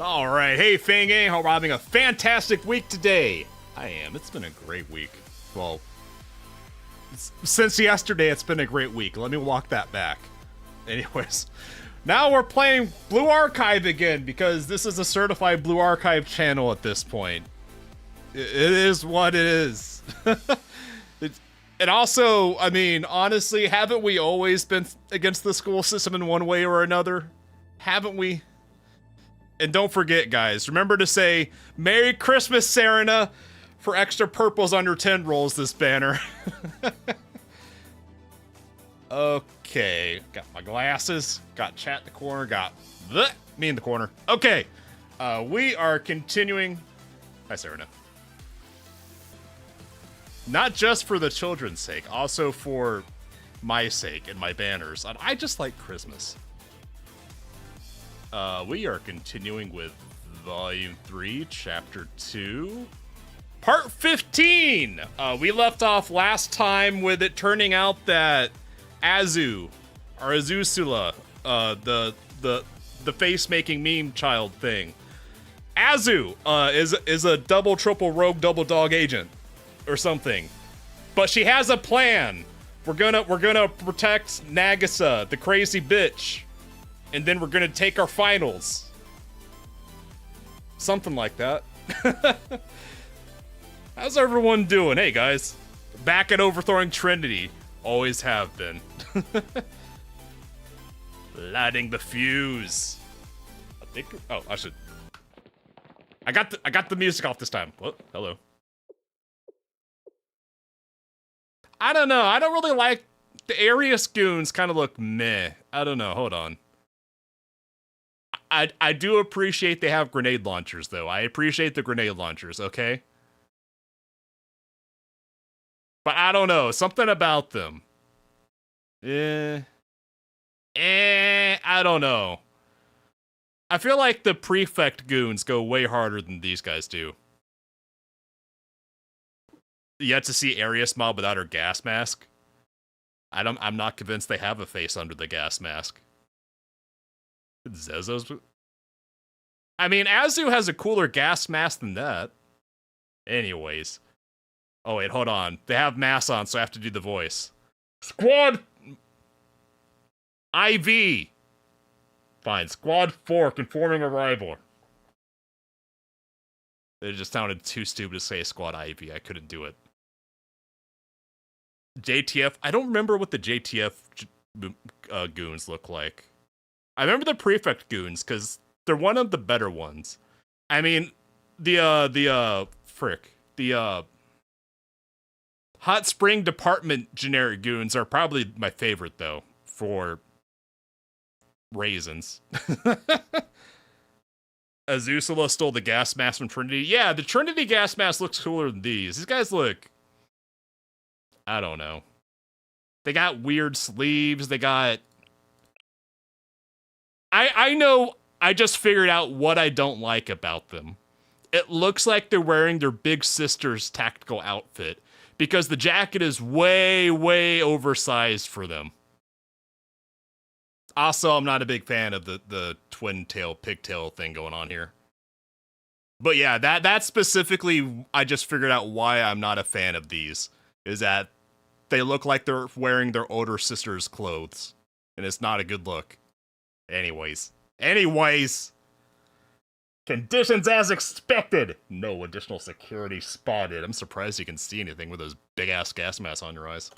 Alright, hey Fang Gang, hope we're having a fantastic week today. I am. It's been a great week. Well, since yesterday it's been a great week. Let me walk that back. Anyways, now we're playing Blue Archive again because this is a certified Blue Archive channel at this point. It is what it is. And also, I mean, honestly, haven't we always been against the school system in one way or another? Haven't we? And don't forget, guys, remember to say, Merry Christmas, Serena, for extra purples on your 10 rolls this banner. Okay, got my glasses, got chat in the corner, got me in the corner. Okay, we are continuing. Hi, Serena. Not just for the children's sake, also for my sake and my banners. I just like Christmas. We are continuing with Volume 3, Chapter 2, Part 15! We left off last time with it turning out that Azu, or Azusula, the face-making meme child thing, Azu, is a double, triple rogue, double dog agent, or something. But she has a plan. We're gonna protect Nagisa, the crazy bitch. And then we're gonna take our finals. Something like that. How's everyone doing? Hey guys. Back at overthrowing Trinity. Always have been. Lighting the fuse. I think. Oh, I should. I got the music off this time. Oh, hello. I don't know. I don't really like the Arius goons. Kind of look meh. I don't know. Hold on. I do appreciate they have grenade launchers, though. I appreciate the grenade launchers, okay? But I don't know. Something about them. I don't know. I feel like the prefect goons go way harder than these guys do. Yet to see Arius mob without her gas mask. I'm not convinced they have a face under the gas mask. Zezo's. I mean, Azu has a cooler gas mask than that. Anyways. Oh, wait, hold on. They have masks on, so I have to do the voice. Squad IV. Fine. Squad 4, conforming arrival. It just sounded too stupid to say Squad IV. I couldn't do it. JTF. I don't remember what the JTF goons look like. I remember the prefect goons, because they're one of the better ones. I mean, the Hot Spring Department generic goons are probably my favorite, though, for raisins. Azusula stole the gas mask from Trinity. Yeah, the Trinity gas mask looks cooler than these. These guys look... I don't know. They got weird sleeves, they got... I know I just figured out what I don't like about them. It looks like they're wearing their big sister's tactical outfit because the jacket is way, way oversized for them. Also, I'm not a big fan of the twin tail, pigtail thing going on here. But yeah, that specifically, I just figured out why I'm not a fan of these. Is that they look like they're wearing their older sister's clothes. And it's not a good look. Anyways. Conditions as expected. No additional security spotted. I'm surprised you can see anything with those big-ass gas masks on your eyes.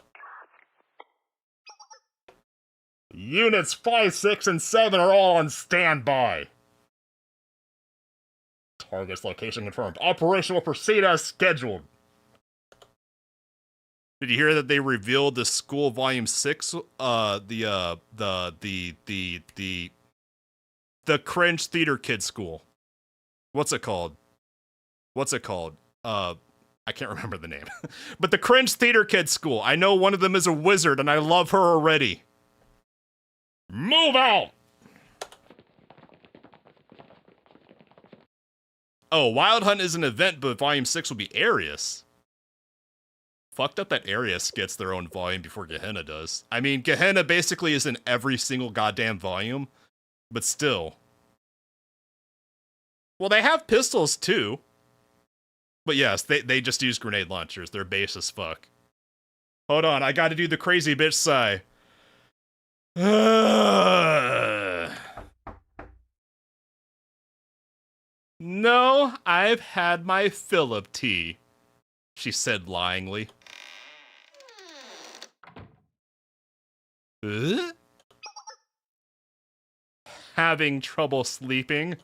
Units 5, 6, and 7 are all on standby. Target's location confirmed. Operation will proceed as scheduled. Did you hear that they revealed the school volume 6? The cringe theater kid school. What's it called? I can't remember the name. But the cringe theater kid school. I know one of them is a wizard and I love her already. Move out! Oh, Wild Hunt is an event, but volume 6 will be Arius. Fucked up that Arius gets their own volume before Gehenna does. I mean, Gehenna basically is in every single goddamn volume, but still. Well, they have pistols too. But yes, they just use grenade launchers. They're base as fuck. Hold on, I gotta do the crazy bitch sigh. No, I've had my fill of tea, she said lyingly. Having trouble sleeping?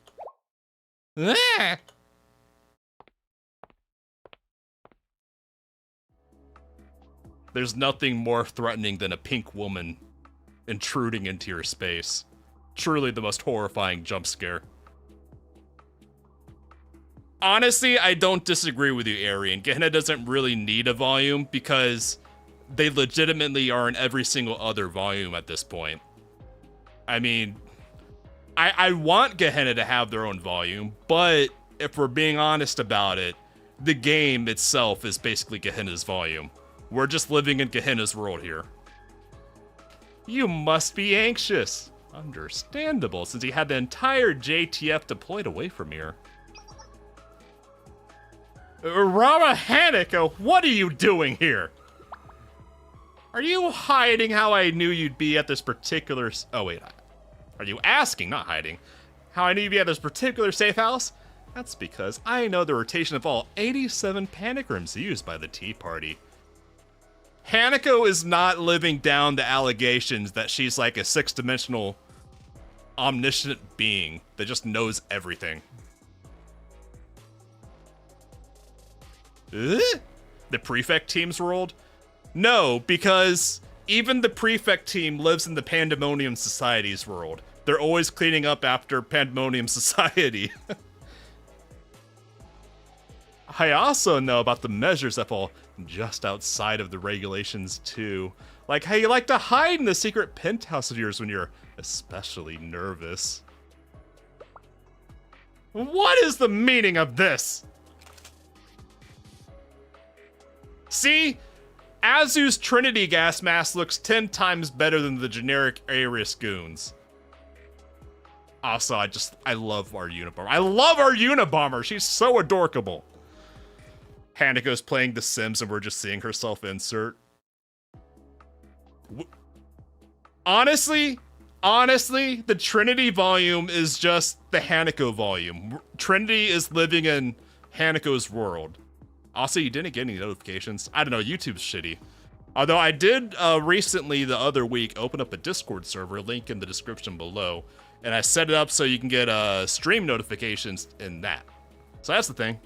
There's nothing more threatening than a pink woman intruding into your space. Truly the most horrifying jump scare. Honestly, I don't disagree with you, Arian. Gehenna doesn't really need a volume because they legitimately are in every single other volume at this point. I mean, I want Gehenna to have their own volume, but if we're being honest about it, the game itself is basically Gehenna's volume. We're just living in Gehenna's world here. You must be anxious. Understandable, since he had the entire JTF deployed away from here. Rama Hanako, what are you doing here? Are you hiding how I knew you'd be at this particular... Oh, wait. Are you asking, not hiding, how I knew you'd be at this particular safe house? That's because I know the rotation of all 87 panic rooms used by the Tea Party. Hanako is not living down the allegations that she's like a six-dimensional omniscient being that just knows everything. The Prefect team's world? No, because even the Prefect team lives in the Pandemonium Society's world. They're always cleaning up after Pandemonium Society. I also know about the measures that fall just outside of the regulations too. Like how you like to hide in the secret penthouse of yours when you're especially nervous. What is the meaning of this? See? Azu's Trinity gas mask looks 10 times better than the generic Ares goons. Also, I love our Unabomber. I love our Unabomber! She's so adorkable. Hanako's playing The Sims and we're just seeing her self-insert. Honestly, the Trinity volume is just the Hanako volume. Trinity is living in Hanako's world. Also, you didn't get any notifications. I don't know, YouTube's shitty. Although I did recently, the other week, open up a Discord server, link in the description below, and I set it up so you can get stream notifications in that. So that's the thing.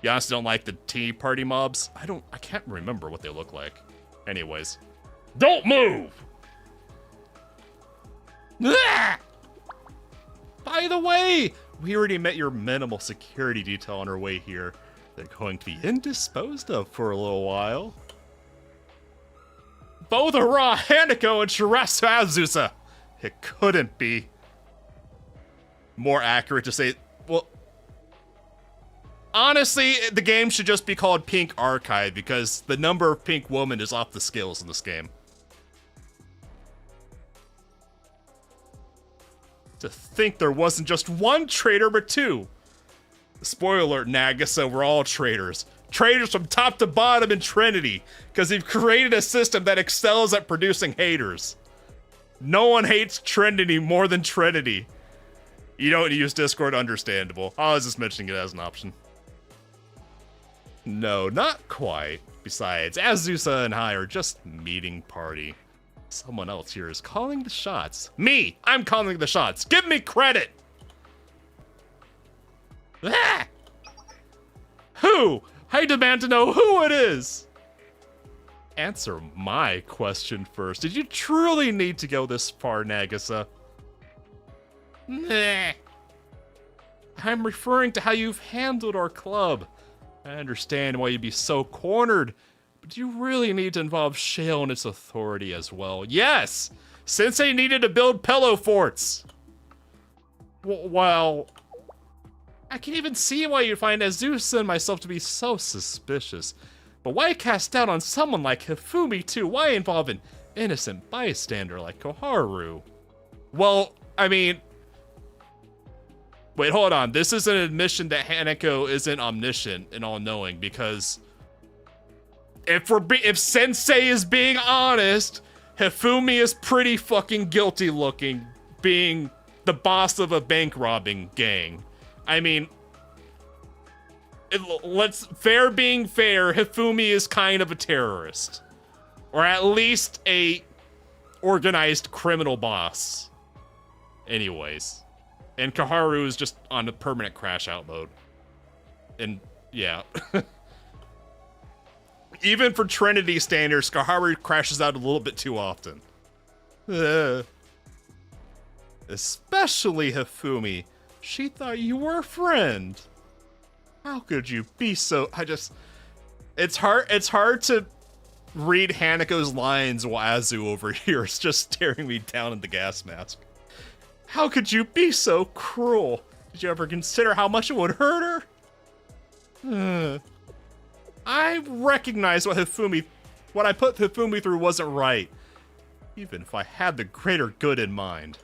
You honestly don't like the Tea Party mobs? I can't remember what they look like. Anyways. Don't move! Ah! By the way, we already met your minimal security detail on our way here. They're going to be indisposed of for a little while. Both Ra, Hanako, and Shirasu Azusa. It couldn't be more accurate to say, well, honestly, the game should just be called Pink Archive because the number of pink women is off the scales in this game. To think there wasn't just one traitor, but two. Spoiler alert, Nagisa, we're all traitors. Traitors from top to bottom in Trinity, because you've created a system that excels at producing haters. No one hates Trinity more than Trinity. You don't use Discord, understandable. I was just mentioning it as an option. No, not quite. Besides, Azusa and I are just meeting party. Someone else here is calling the shots. Me! I'm calling the shots. Give me credit! Ah! Who? I demand to know who it is! Answer my question first. Did you truly need to go this far, Nagisa? Nah. I'm referring to how you've handled our club. I understand why you'd be so cornered, but you really need to involve Shale and its authority as well. Yes! Sensei needed to build pillow forts! Well, I can even see why you'd find Azusa and myself to be so suspicious. But why cast doubt on someone like Hifumi too? Why involve an innocent bystander like Koharu? Well, I mean... Wait, hold on. This is an admission that Hanako isn't omniscient and all-knowing, because if Sensei is being honest, Hifumi is pretty fucking guilty looking, being the boss of a bank robbing gang. I mean, fair being fair, Hifumi is kind of a terrorist. Or at least a organized criminal boss. Anyways. And Kaharu is just on a permanent crash out mode. And, yeah. Even for Trinity standards, Kaharu crashes out a little bit too often. Especially Hifumi. She thought you were a friend. How could you be so... It's hard to read Hanako's lines while Azu over here is just staring me down in the gas mask. How could you be so cruel? Did you ever consider how much it would hurt her? I recognize what I put Hifumi through wasn't right, even if I had the greater good in mind.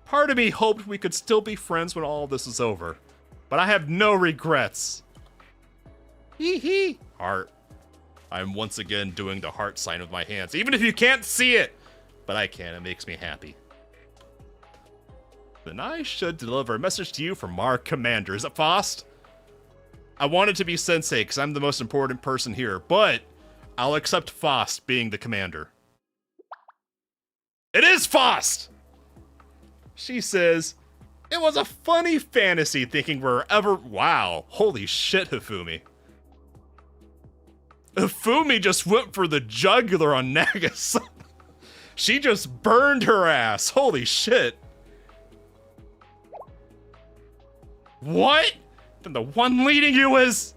Part of me hoped we could still be friends when all this is over, but I have no regrets. Hee hee. Heart. I'm once again doing the heart sign with my hands, even if you can't see it, but I can. It makes me happy. Then I should deliver a message to you from our commander. Is it Faust? I want it to be Sensei, because I'm the most important person here, but I'll accept Faust being the commander. It is Faust! She says, it was a funny fantasy thinking we're ever... Wow, holy shit, Hifumi. Hifumi just went for the jugular on Nagisa. She just burned her ass, holy shit. What? Then the one leading you is...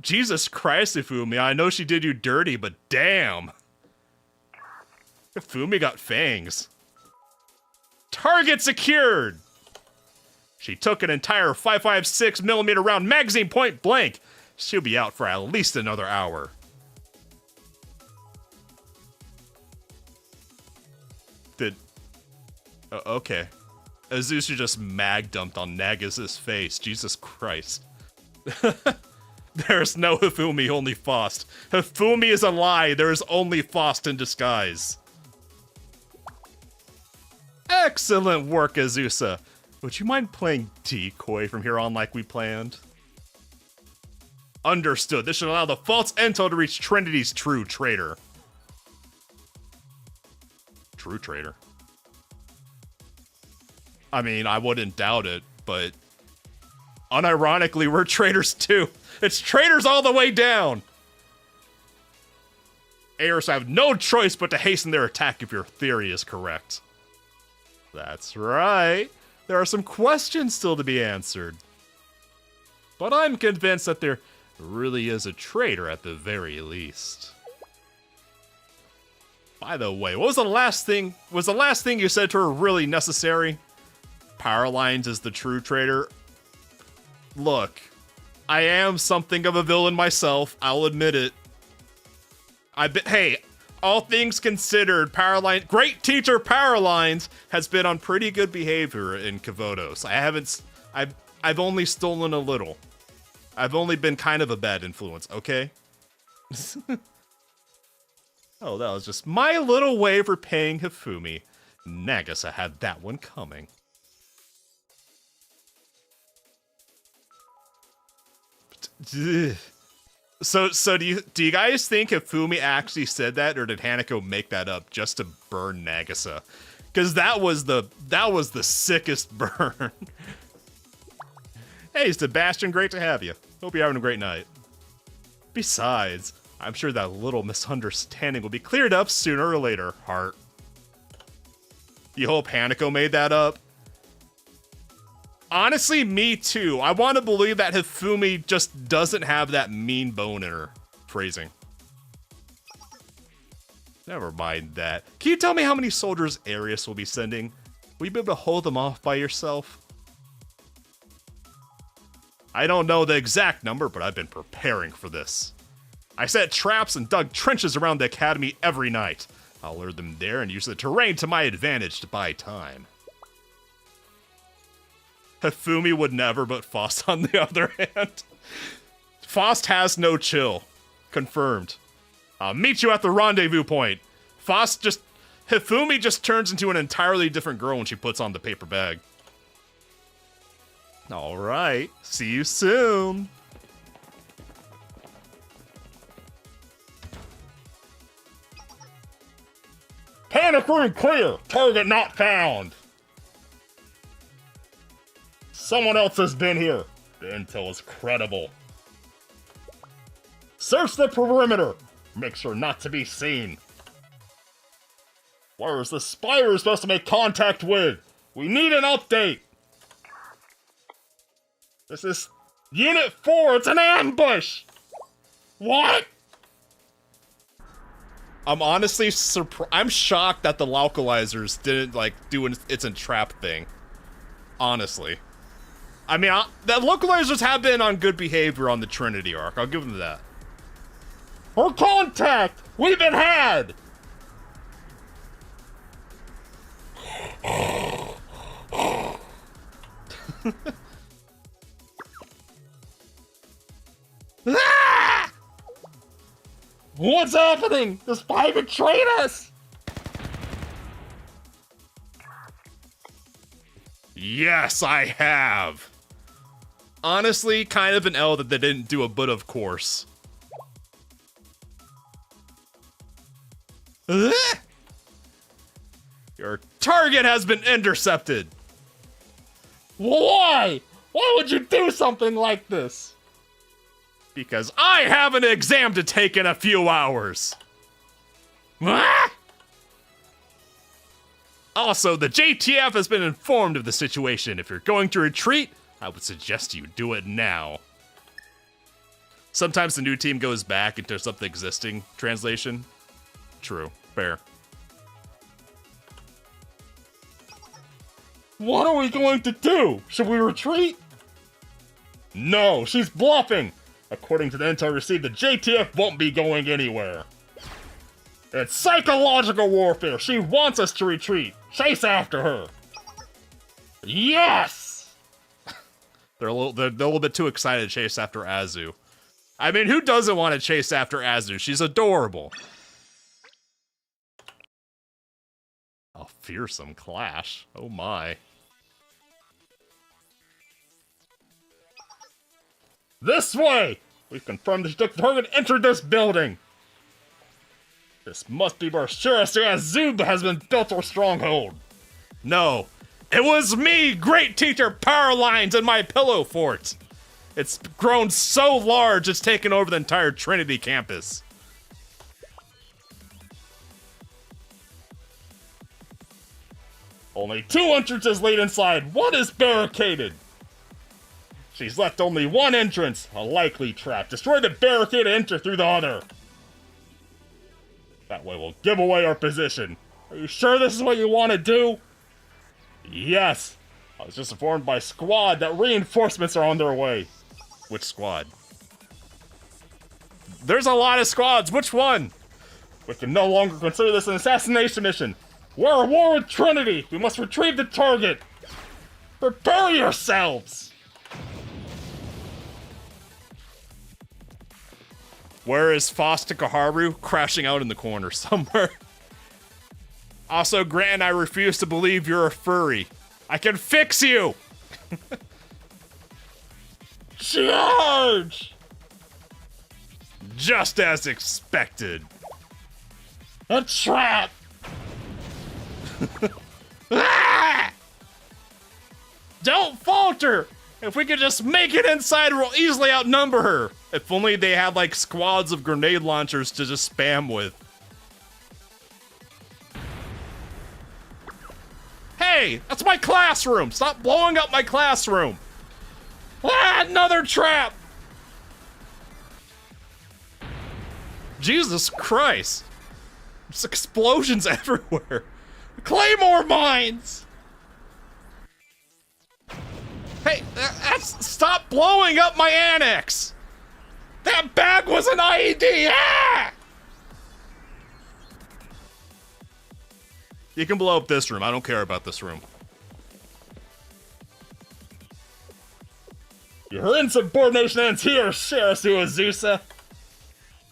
Jesus Christ, Hifumi, I know she did you dirty, but damn. Hifumi got fangs. Target secured! She took an entire 5.56mm round magazine point blank. She'll be out for at least another hour. Okay. Azusa just mag dumped on Nagasa's face. Jesus Christ. There's no Hifumi, only Faust. Hifumi is a lie. There is only Faust in disguise. Excellent work, Azusa. Would you mind playing decoy from here on like we planned? Understood. This should allow the false intel to reach Trinity's true traitor. True traitor? I mean, I wouldn't doubt it, but unironically, we're traitors too. It's traitors all the way down. Heirs have no choice but to hasten their attack if your theory is correct. That's right. There are some questions still to be answered. But I'm convinced that there really is a traitor at the very least. By the way, what was the last thing you said to her really necessary? Powerlines is the true traitor. Look, I am something of a villain myself, I'll admit it. Hey, all things considered, Powerlines, great teacher Powerlines has been on pretty good behavior in Kavotos. I've only stolen a little. I've only been kind of a bad influence, okay? Oh, that was just my little way for paying Hifumi. Nagisa had that one coming. So do you guys think Hifumi actually said that, or did Hanako make that up just to burn Nagisa? Because that was the sickest burn. Hey, Sebastian, great to have you. Hope you're having a great night. Besides, I'm sure that little misunderstanding will be cleared up sooner or later, Heart. You hope Hanako made that up? Honestly, me too. I want to believe that Hifumi just doesn't have that mean bone in her. Phrasing. Never mind that. Can you tell me how many soldiers Arius will be sending? Will you be able to hold them off by yourself? I don't know the exact number, but I've been preparing for this. I set traps and dug trenches around the academy every night. I'll lure them there and use the terrain to my advantage to buy time. Hifumi would never, but Faust on the other hand. Faust has no chill. Confirmed. I'll meet you at the rendezvous point. Hifumi just turns into an entirely different girl when she puts on the paper bag. Alright, see you soon. Panic room clear! Target not found! Someone else has been here. The intel is credible. Search the perimeter! Make sure not to be seen. Where is the spy we're supposed to make contact with? We need an update! This is Unit 4, it's an ambush! What? I'm honestly I'm shocked that the localizers didn't, like, do it's a trap thing. Honestly. I mean, the localizers have been on good behavior on the Trinity arc, I'll give them that. For contact! We've been had! Ah! What's happening? The spy betrayed us! Yes, I have. Honestly, kind of an L that they didn't do a but of course. Your target has been intercepted. Why? Why would you do something like this? Because I have an exam to take in a few hours. Also, the JTF has been informed of the situation. If you're going to retreat, I would suggest you do it now. Sometimes the new team goes back and tears up the existing translation. True. Fair. What are we going to do? Should we retreat? No, she's bluffing! According to the intel received, the JTF won't be going anywhere. It's psychological warfare! She wants us to retreat! Chase after her! Yes! They're a little bit too excited to chase after Azu. I mean, who doesn't want to chase after Azu? She's adorable. A fearsome clash. Oh my. This way! We've confirmed the target entered this building! This must be where Shirasu Azub has been built our stronghold! No, it was me, great teacher Powerlines, in my pillow fort! It's grown so large it's taken over the entire Trinity campus. Only 2 entrances lead inside, one is barricaded! She's left only one entrance, a likely trap. Destroy the barricade and enter through the other. That way we'll give away our position. Are you sure this is what you want to do? Yes. I was just informed by Squad that reinforcements are on their way. Which squad? There's a lot of squads. Which one? We can no longer consider this an assassination mission. We're at war with Trinity. We must retrieve the target. Prepare yourselves. Where is Kaharu? Crashing out in the corner somewhere. Also, Grant and I refuse to believe you're a furry. I can fix you! Charge! Just as expected. A trap! Ah! Don't falter! If we could just make it inside, we'll easily outnumber her. If only they had, like, squads of grenade launchers to just spam with. Hey, that's my classroom! Stop blowing up my classroom! Ah, another trap! Jesus Christ. There's explosions everywhere. Claymore mines! Hey, stop blowing up my annex! That bag was an IED! Ah! You can blow up this room. I don't care about this room. Your insubordination ends here, Shirasu Azusa.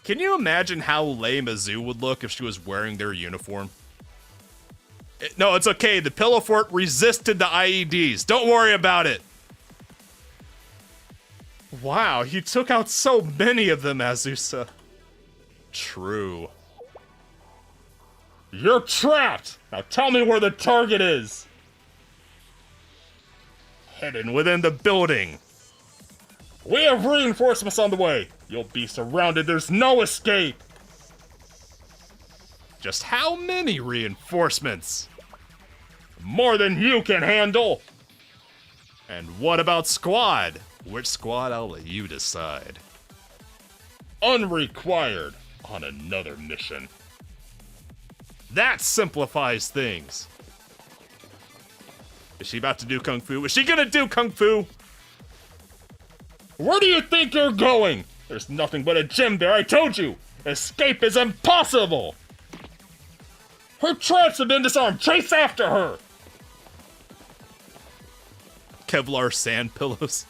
Can you imagine how lame Azu would look if she was wearing their uniform? No, it's okay. The Pillow Fort resisted the IEDs. Don't worry about it. Wow, he took out so many of them, Azusa. True. You're trapped! Now tell me where the target is! Hidden within the building. We have reinforcements on the way. You'll be surrounded. There's no escape. Just how many reinforcements? More than you can handle. And what about squad? Which squad? I'll let you decide. Unrequired on another mission. That simplifies things. Is she about to do Kung Fu? Is she gonna do Kung Fu? Where do you think you're going? There's nothing but a gym there, I told you! Escape is impossible! Her traps have been disarmed! Chase after her! Kevlar sand pillows.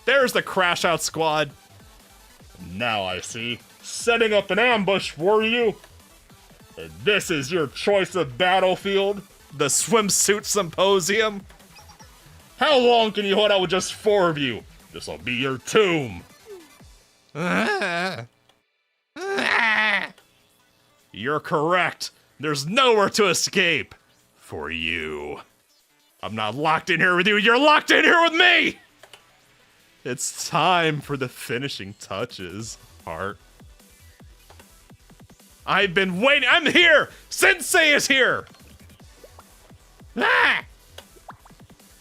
There's the crash out squad. Now I see. Setting up an ambush for you. And this is your choice of battlefield? The swimsuit symposium? How long can you hold out with just 4 of you? This'll be your tomb. You're correct. There's nowhere to escape. For you. I'm not locked in here with you, you're locked in here with me! It's time for the finishing touches, Heart. I've been waiting, I'm here! Sensei is here! Ah!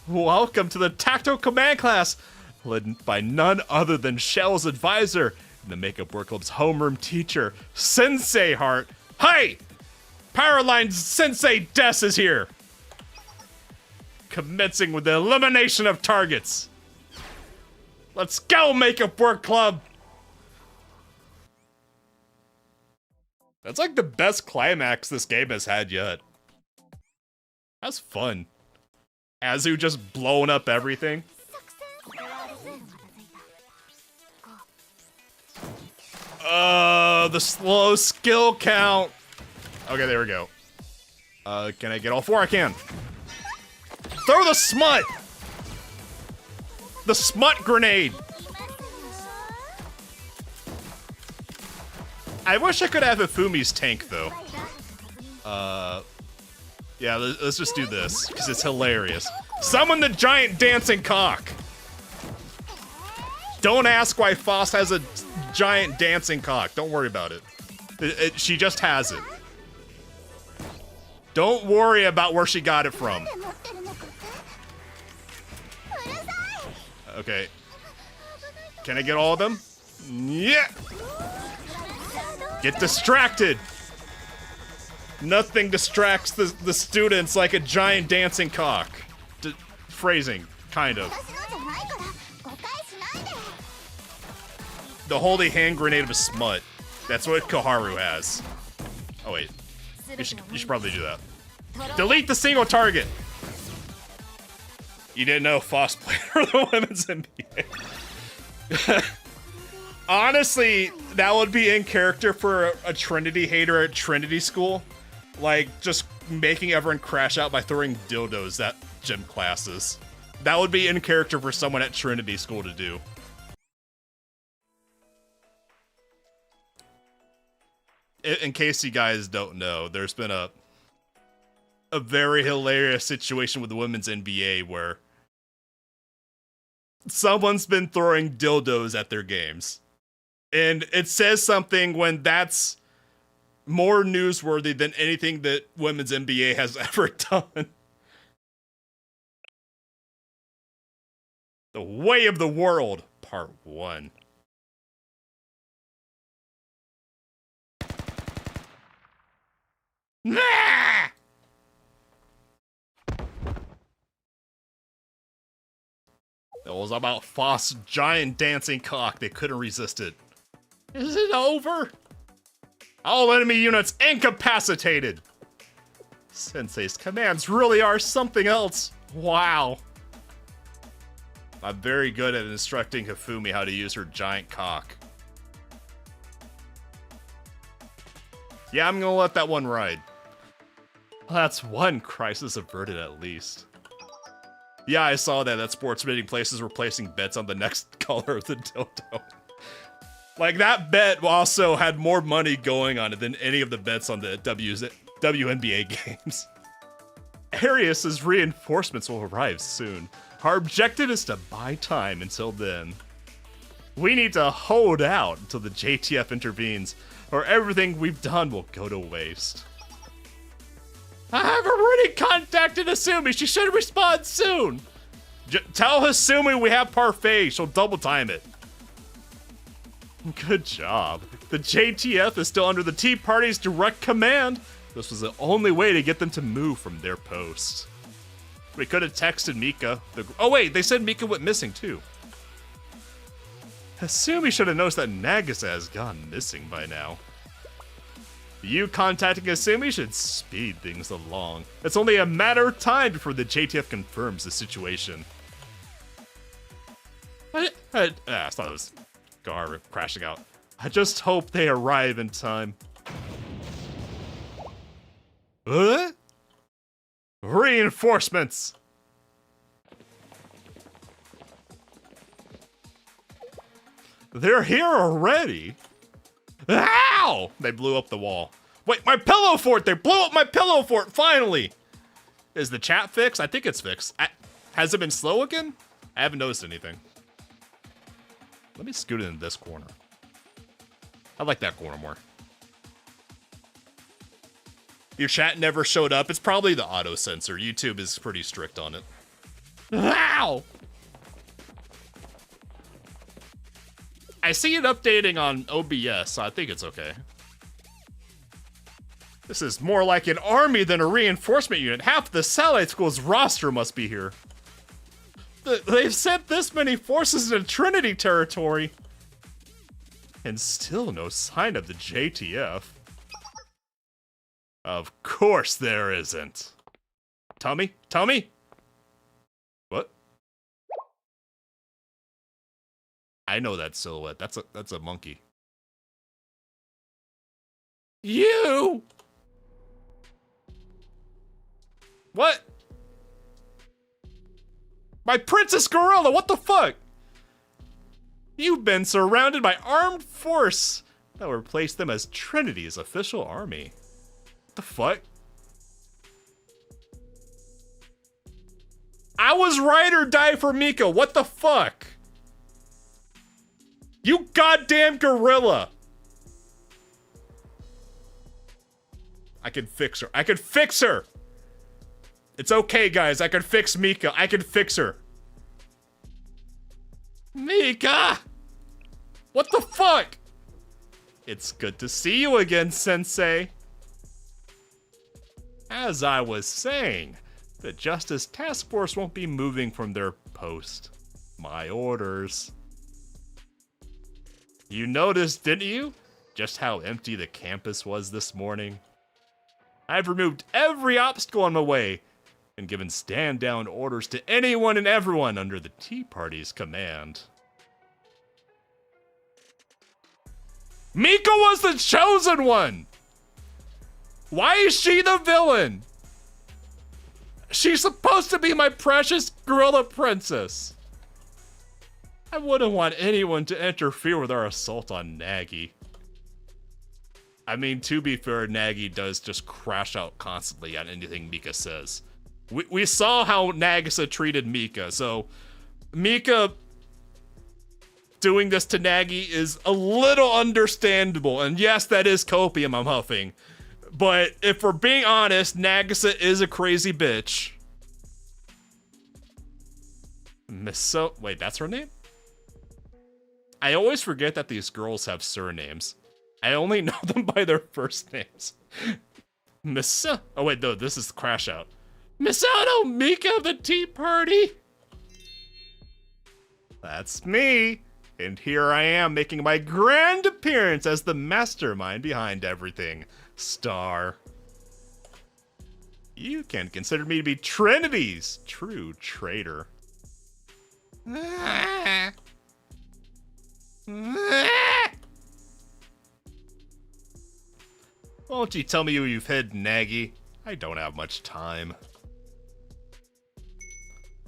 Welcome to the Tactical Command class, led by none other than Shell's advisor, and the Makeup Work Club's homeroom teacher, Sensei Heart. Hey! Powerlines Sensei Des is here! Commencing with the elimination of targets. Let's go, Makeup Work Club! That's like the best climax this game has had yet. That's fun. Azu just blowing up everything. The slow skill count. Okay, there we go. Can I get all 4? I can. Throw the smut! The smut grenade! I wish I could have Ifumi's tank, though. Yeah, let's just do this, because it's hilarious. Summon the giant dancing cock! Don't ask why Foss has a giant dancing cock. Don't worry about it. She just has it. Don't worry about where she got it from. Okay. Can I get all of them? Yeah! Get distracted! Nothing distracts the students like a giant dancing cock. Phrasing, kind of. The holy hand grenade of a smut. That's what Koharu has. Oh wait. You should probably do that. Delete the single target! You didn't know Foss played for the women's NBA. Honestly, that would be in character for a Trinity hater at Trinity School. Like, just making everyone crash out by throwing dildos at gym classes. That would be in character for someone at Trinity School to do. In case you guys don't know, there's been a very hilarious situation with the women's NBA where someone's been throwing dildos at their games. And it says something when that's more newsworthy than anything that women's NBA has ever done. The Way of the World, Part 1. Nah! It was about Foss' giant dancing cock. They couldn't resist it. Is it over? All enemy units incapacitated. Sensei's commands really are something else. Wow. I'm very good at instructing Hifumi how to use her giant cock. Yeah, I'm gonna let that one ride. Well, that's one crisis averted at least. Yeah, I saw that sports betting places were placing bets on the next color of the dildo. Like, that bet also had more money going on it than any of the bets on the WNBA games. Arius's reinforcements will arrive soon. Our objective is to buy time until then. We need to hold out until the JTF intervenes, or everything we've done will go to waste. I've already contacted Asumi. She should respond soon. Tell Asumi we have parfait. She'll double time it. Good job. The JTF is still under the Tea Party's direct command. This was the only way to get them to move from their post. We could have texted Mika. Oh wait, they said Mika went missing too. Asumi should have noticed that Nagisa has gone missing by now. You contacting Asumi should speed things along. It's only a matter of time before the JTF confirms the situation. I thought it was Gar crashing out. I just hope they arrive in time. What? Reinforcements! They're here already? Ow! They blew up the wall. Wait, my pillow fort! They blew up my pillow fort, finally! Is the chat fixed? I think it's fixed. Has it been slow again? I haven't noticed anything. Let me scoot in this corner. I like that corner more. Your chat never showed up. It's probably the auto censor. YouTube is pretty strict on it. Ow! I see it updating on OBS, so I think it's okay. This is more like an army than a reinforcement unit. Half the satellite school's roster must be here. They've sent this many forces into Trinity territory. And still no sign of the JTF. Of course there isn't. Tommy? Tommy? What? I know that silhouette. That's a monkey. You! What? My princess gorilla, what the fuck? You've been surrounded by armed force that will replace them as Trinity's official army. What the fuck? I was ride or die for Mika, what the fuck? You goddamn gorilla! I can fix her. I can fix her! It's okay, guys. I can fix Mika. I can fix her. Mika! What the fuck? It's good to see you again, Sensei. As I was saying, the Justice Task Force won't be moving from their post. My orders. You noticed, didn't you? Just how empty the campus was this morning. I've removed every obstacle on my way and given stand-down orders to anyone and everyone under the Tea Party's command. Mika was the chosen one! Why is she the villain? She's supposed to be my precious gorilla princess. I wouldn't want anyone to interfere with our assault on Nagi. I mean, to be fair, Nagi does just crash out constantly on anything Mika says. We saw how Nagisa treated Mika, so Mika doing this to Nagi is a little understandable. And yes, that is copium I'm huffing. But if we're being honest, Nagisa is a crazy bitch. Miso... Wait, that's her name? I always forget that these girls have surnames. I only know them by their first names. Miso... Oh wait, no, this is Crash Out. Misato Mika of the Tea Party? That's me. And here I am making my grand appearance as the mastermind behind everything. Star. You can consider me to be Trinity's true traitor. Won't you tell me who you've hid, Nagi? I don't have much time.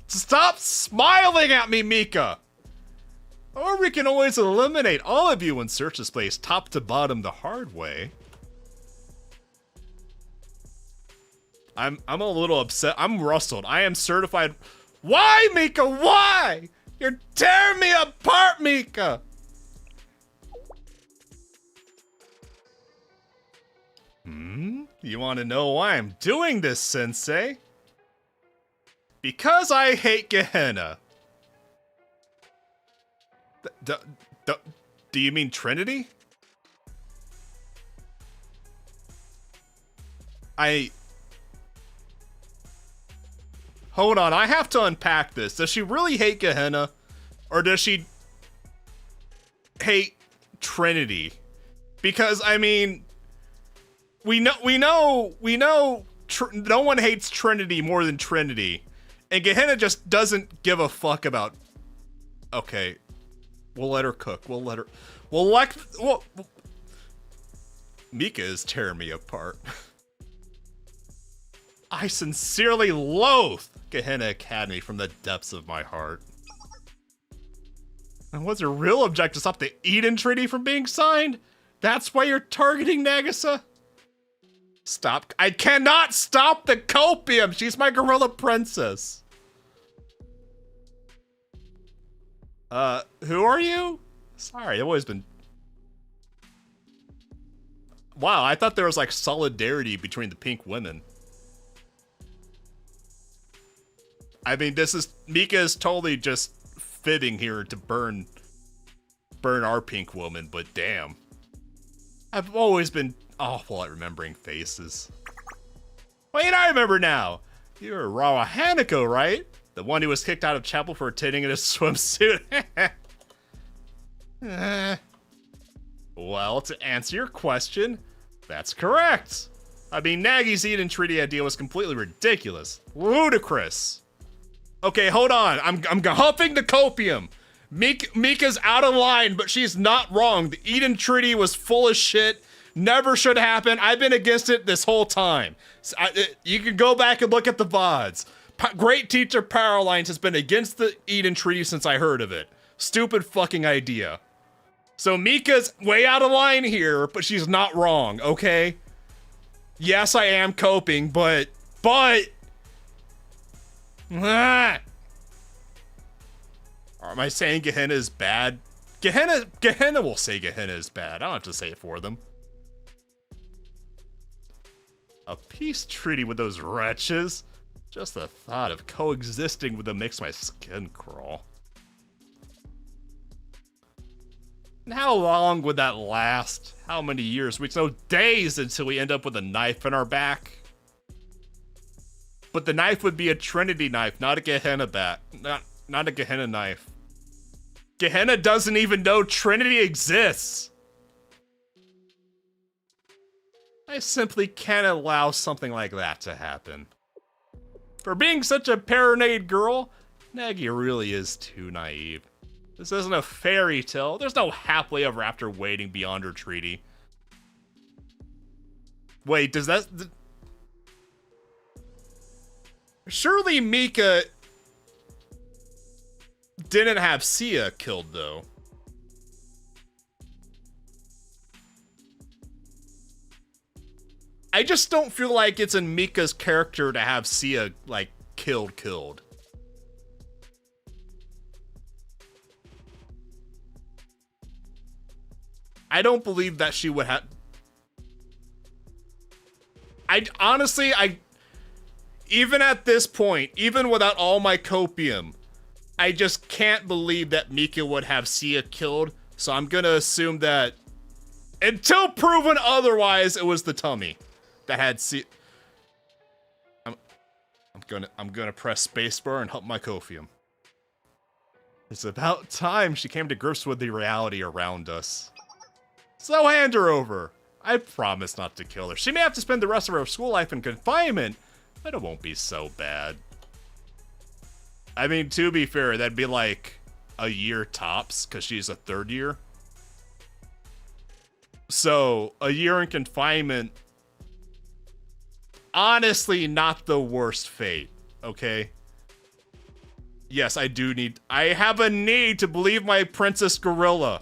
Stop smiling at me, Mika! Or we can always eliminate all of you and search this place top to bottom the hard way. I'm a little upset. I'm rustled. I am certified. Why, Mika? Why? You're tearing me apart, Mika! You want to know why I'm doing this, Sensei? Because I hate Gehenna. Do you mean Trinity? Hold on, I have to unpack this. Does she really hate Gehenna? Or does she hate Trinity? Because, I mean, we know no one hates Trinity more than Trinity. And Gehenna just doesn't give a fuck about... Okay. We'll let her cook. Mika is tearing me apart. I sincerely loathe Gehenna Academy from the depths of my heart. And what's her real objective? Stop the Eden Treaty from being signed? That's why you're targeting Nagisa? Stop. I cannot stop the copium! She's my gorilla princess. Who are you? Sorry, I've always been... Wow, I thought there was like solidarity between the pink women. I mean, Mika is totally just fitting here to burn our pink woman, but damn. I've always been awful at remembering faces. Wait, I remember now. You're Rawa Hanako, right? The one who was kicked out of chapel for attending in a swimsuit. Well, to answer your question, that's correct. I mean, Nagi's Eden Treaty idea was completely ridiculous. Ludicrous. Okay, hold on. I'm huffing the copium. Mika's out of line, but she's not wrong. The Eden Treaty was full of shit. Never should happen. I've been against it this whole time. You can go back and look at the VODs. Great teacher Powerlines has been against the Eden Treaty since I heard of it. Stupid fucking idea. So Mika's way out of line here, but she's not wrong, okay? Yes, I am coping, but... Am I saying Gehenna is bad? Gehenna will say Gehenna is bad. I don't have to say it for them. A peace treaty with those wretches? Just the thought of coexisting with them makes my skin crawl. And how long would that last? How many years, weeks, no, days until we end up with a knife in our back? But the knife would be a Trinity knife, not a Gehenna bat. Not a Gehenna knife. Gehenna doesn't even know Trinity exists. I simply can't allow something like that to happen. For being such a paranoid girl, Nagi really is too naive. This isn't a fairy tale. There's no happily ever after waiting beyond her treaty. Wait, does that... Surely Mika didn't have Sia killed, though. I just don't feel like it's in Mika's character to have Sia, like, killed. I don't believe that she would have... Honestly, even at this point, even without all my copium, I just can't believe that Mika would have Sia killed, so I'm gonna assume that, until proven otherwise, it was the tummy that had Sia. I'm gonna press spacebar and help my copium. It's about time she came to grips with the reality around us. So hand her over. I promise not to kill her. She may have to spend the rest of her school life in confinement, but it won't be so bad. I mean, to be fair, that'd be like a year tops, because she's a third year. So, a year in confinement, honestly, not the worst fate, okay? Yes, I have a need to believe my Princess Gorilla.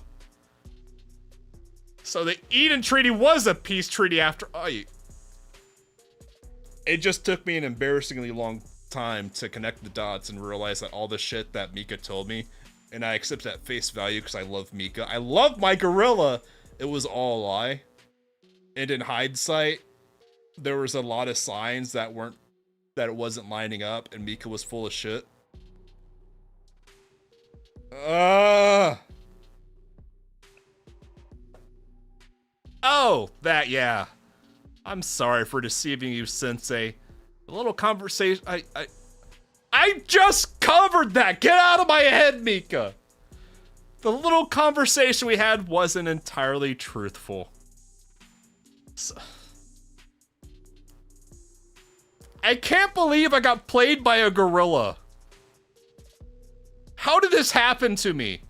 So the Eden Treaty was a peace treaty after... It just took me an embarrassingly long time to connect the dots and realize that all the shit that Mika told me, and I accept at face value because I love Mika. I love my gorilla! It was all a lie. And in hindsight, there was a lot of signs that it wasn't lining up, and Mika was full of shit. Oh, that, yeah. I'm sorry for deceiving you, Sensei. A little conversation, I just covered that! Get out of my head, Mika! The little conversation we had wasn't entirely truthful. So, I can't believe I got played by a gorilla. How did this happen to me?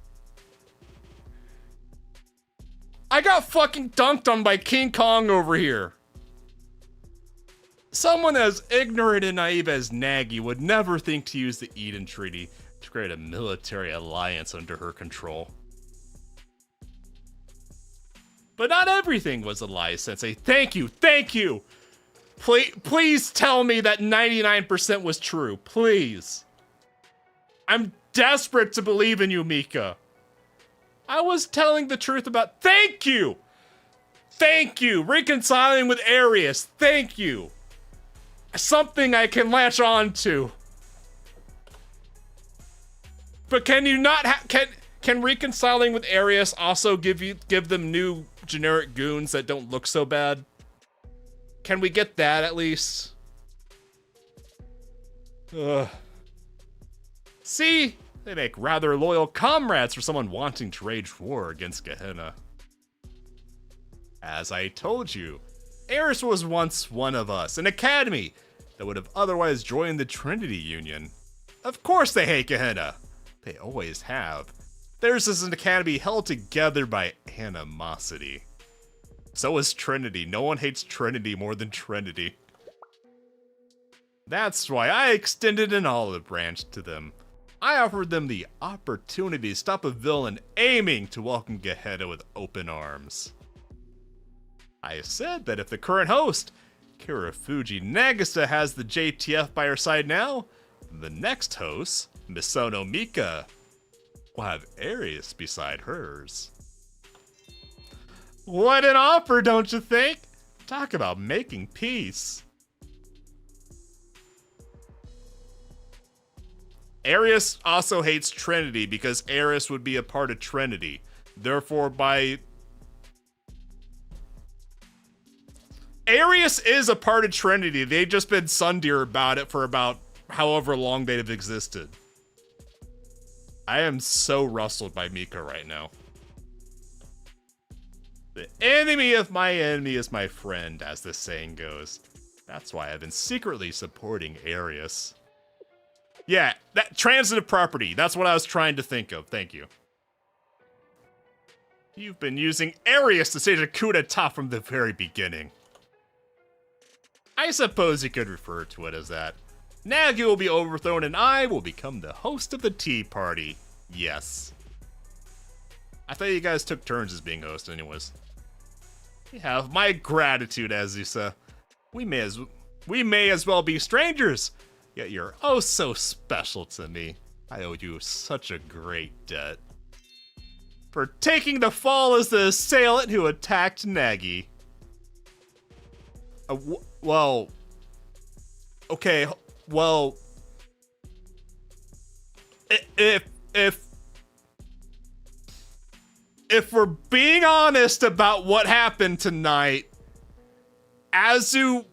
I got fucking dunked on by King Kong over here. Someone as ignorant and naive as Nagy would never think to use the Eden Treaty to create a military alliance under her control. But not everything was a lie, Sensei. Thank you, thank you! Please tell me that 99% was true, please. I'm desperate to believe in you, Mika. I was telling the truth about... Thank you! Thank you! Reconciling with Arius, thank you! Something I can latch on to. But can you not can reconciling with Arius also give them new generic goons that don't look so bad? Can we get that at least? Ugh. See? They make rather loyal comrades for someone wanting to wage war against Gehenna. As I told you, Eris was once one of us, an academy that would have otherwise joined the Trinity Union. Of course they hate Gehenna. They always have. Theirs is an academy held together by animosity. So is Trinity. No one hates Trinity more than Trinity. That's why I extended an olive branch to them. I offered them the opportunity to stop a villain aiming to welcome Gehenna with open arms. I said that if the current host, Kirafuji Nagisa, has the JTF by her side now, the next host, Misono Mika, will have Arius beside hers. What an offer, don't you think? Talk about making peace. Arius also hates Trinity because Arius would be a part of Trinity. Therefore, Arius is a part of Trinity. They've just been sundeer about it for about however long they've existed. I am so rustled by Mika right now. The enemy of my enemy is my friend, as the saying goes. That's why I've been secretly supporting Arius. Yeah, that transitive property. That's what I was trying to think of. Thank you. You've been using Arius to stage a coup d'etat from the very beginning. I suppose you could refer to it as that. Nagy will be overthrown and I will become the host of the tea party. Yes. I thought you guys took turns as being host anyways. You have my gratitude, Azusa. We may as well be strangers. Yet you're oh so special to me. I owe you such a great debt. For taking the fall as the assailant who attacked Nagy. Well... Okay, well... If we're being honest about what happened tonight, Azu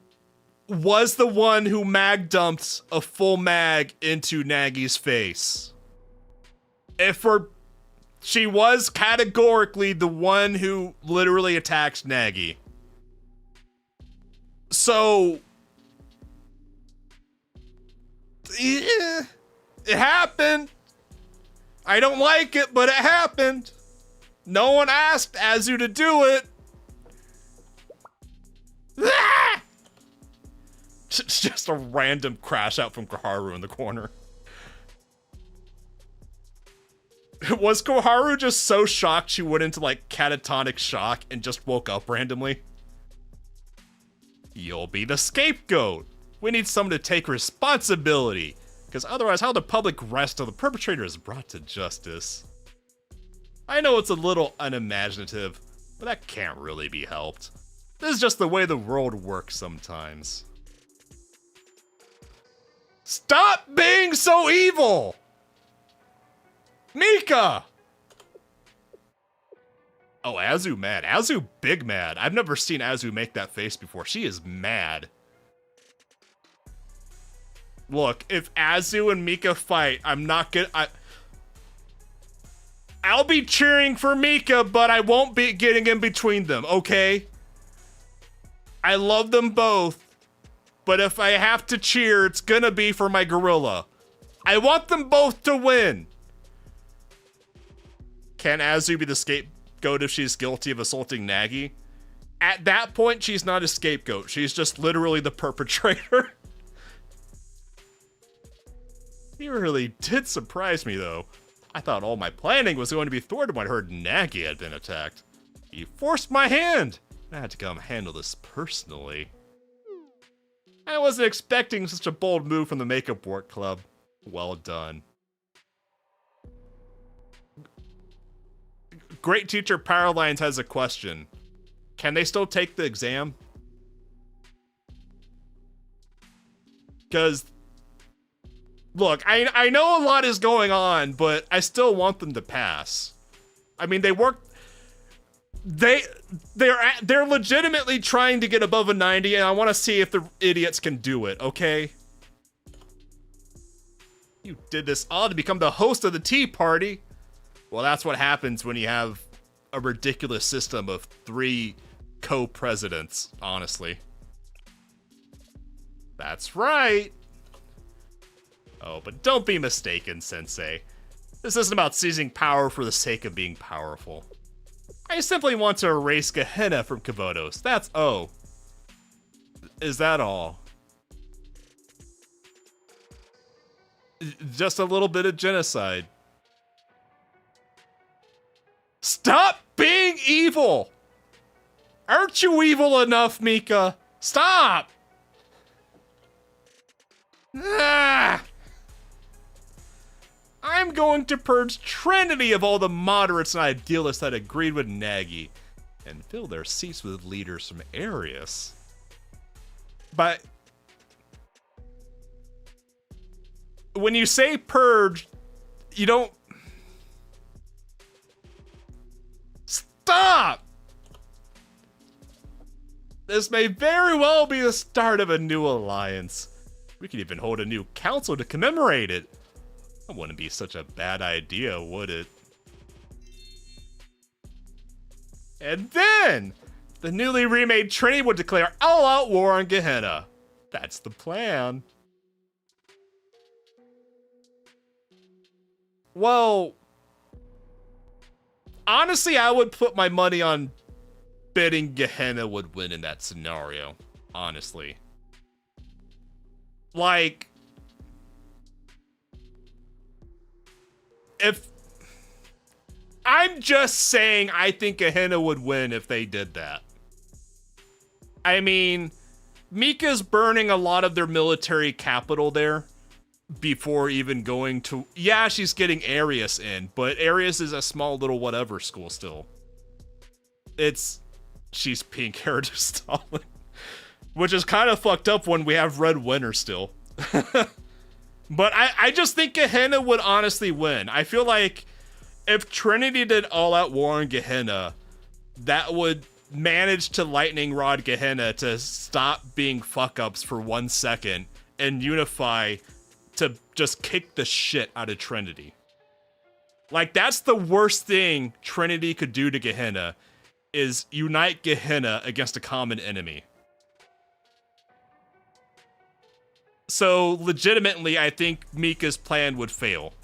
was the one who mag dumped a full mag into Nagy's face. She was categorically the one who literally attacked Nagy. So, It happened. I don't like it, but it happened. No one asked Azu to do it. Ah! It's just a random crash out from Koharu in the corner. Was Koharu just so shocked she went into like catatonic shock and just woke up randomly? You'll be the scapegoat. We need someone to take responsibility, because otherwise how the public rest of the perpetrator is brought to justice. I know it's a little unimaginative, but that can't really be helped. This is just the way the world works sometimes. Stop being so evil! Mika! Oh, Azu mad. Azu big mad. I've never seen Azu make that face before. She is mad. Look, if Azu and Mika fight, I'm not gonna... I'll be cheering for Mika, but I won't be getting in between them, okay? I love them both, but if I have to cheer, it's gonna be for my gorilla. I want them both to win. Can Azu be the scapegoat if she's guilty of assaulting Nagi? At that point, she's not a scapegoat. She's just literally the perpetrator. He really did surprise me, though. I thought all my planning was going to be thwarted when I heard Nagi had been attacked. He forced my hand. I had to come handle this personally. I wasn't expecting such a bold move from the Makeup Work Club. Well done. Great Teacher Powerlines has a question. Can they still take the exam? Because, look, I know a lot is going on, but I still want them to pass. I mean, they work... They're legitimately trying to get above a 90, and I want to see if the idiots can do it, okay? You did this all to become the host of the tea party. Well, that's what happens when you have a ridiculous system of 3 co-presidents, honestly. That's right. Oh, but don't be mistaken, Sensei. This isn't about seizing power for the sake of being powerful. I simply want to erase Gehenna from Kavotos. That's oh. Is that all? Just a little bit of genocide. Stop being evil! Aren't you evil enough, Mika? Stop! Ah! I'm going to purge Trinity of all the moderates and idealists that agreed with Nagi and fill their seats with leaders from Arius. But when you say purge, you don't... Stop! This may very well be the start of a new alliance. We could even hold a new council to commemorate it. That wouldn't be such a bad idea, would it? And then, the newly remade Trinity would declare all-out war on Gehenna. That's the plan. Well, honestly, I would put my money on betting Gehenna would win in that scenario. Honestly. Like, if I'm just saying I think Gehenna would win if they did that. I mean, Mika's burning a lot of their military capital there before even going to... Yeah, she's getting Arius in, but Arius is a small little whatever school still. She's pink-haired Stalin. Which is kind of fucked up when we have Red Winter still. But I just think Gehenna would honestly win. I feel like if Trinity did all-out war on Gehenna, that would manage to lightning rod Gehenna to stop being fuck-ups for 1 second and unify to just kick the shit out of Trinity. Like, that's the worst thing Trinity could do to Gehenna, is unite Gehenna against a common enemy. So, legitimately, I think Mika's plan would fail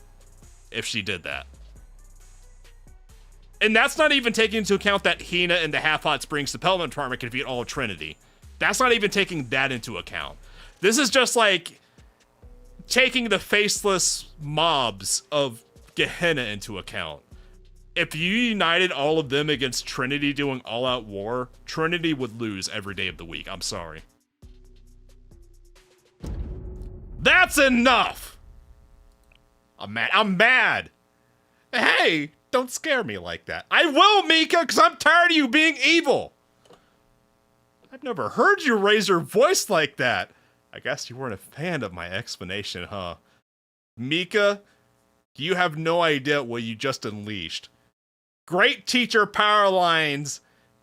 if she did that. And that's not even taking into account that Hina and the Half Hot Springs Development Department can defeat all of Trinity. That's not even taking that into account. This is just like taking the faceless mobs of Gehenna into account. If you united all of them against Trinity doing all-out war, Trinity would lose every day of the week. I'm sorry. That's enough! I'm mad. I'm mad! Hey, don't scare me like that. I will, Mika, because I'm tired of you being evil! I've never heard you raise your voice like that. I guess you weren't a fan of my explanation, huh? Mika, you have no idea what you just unleashed. Great teacher Powerlines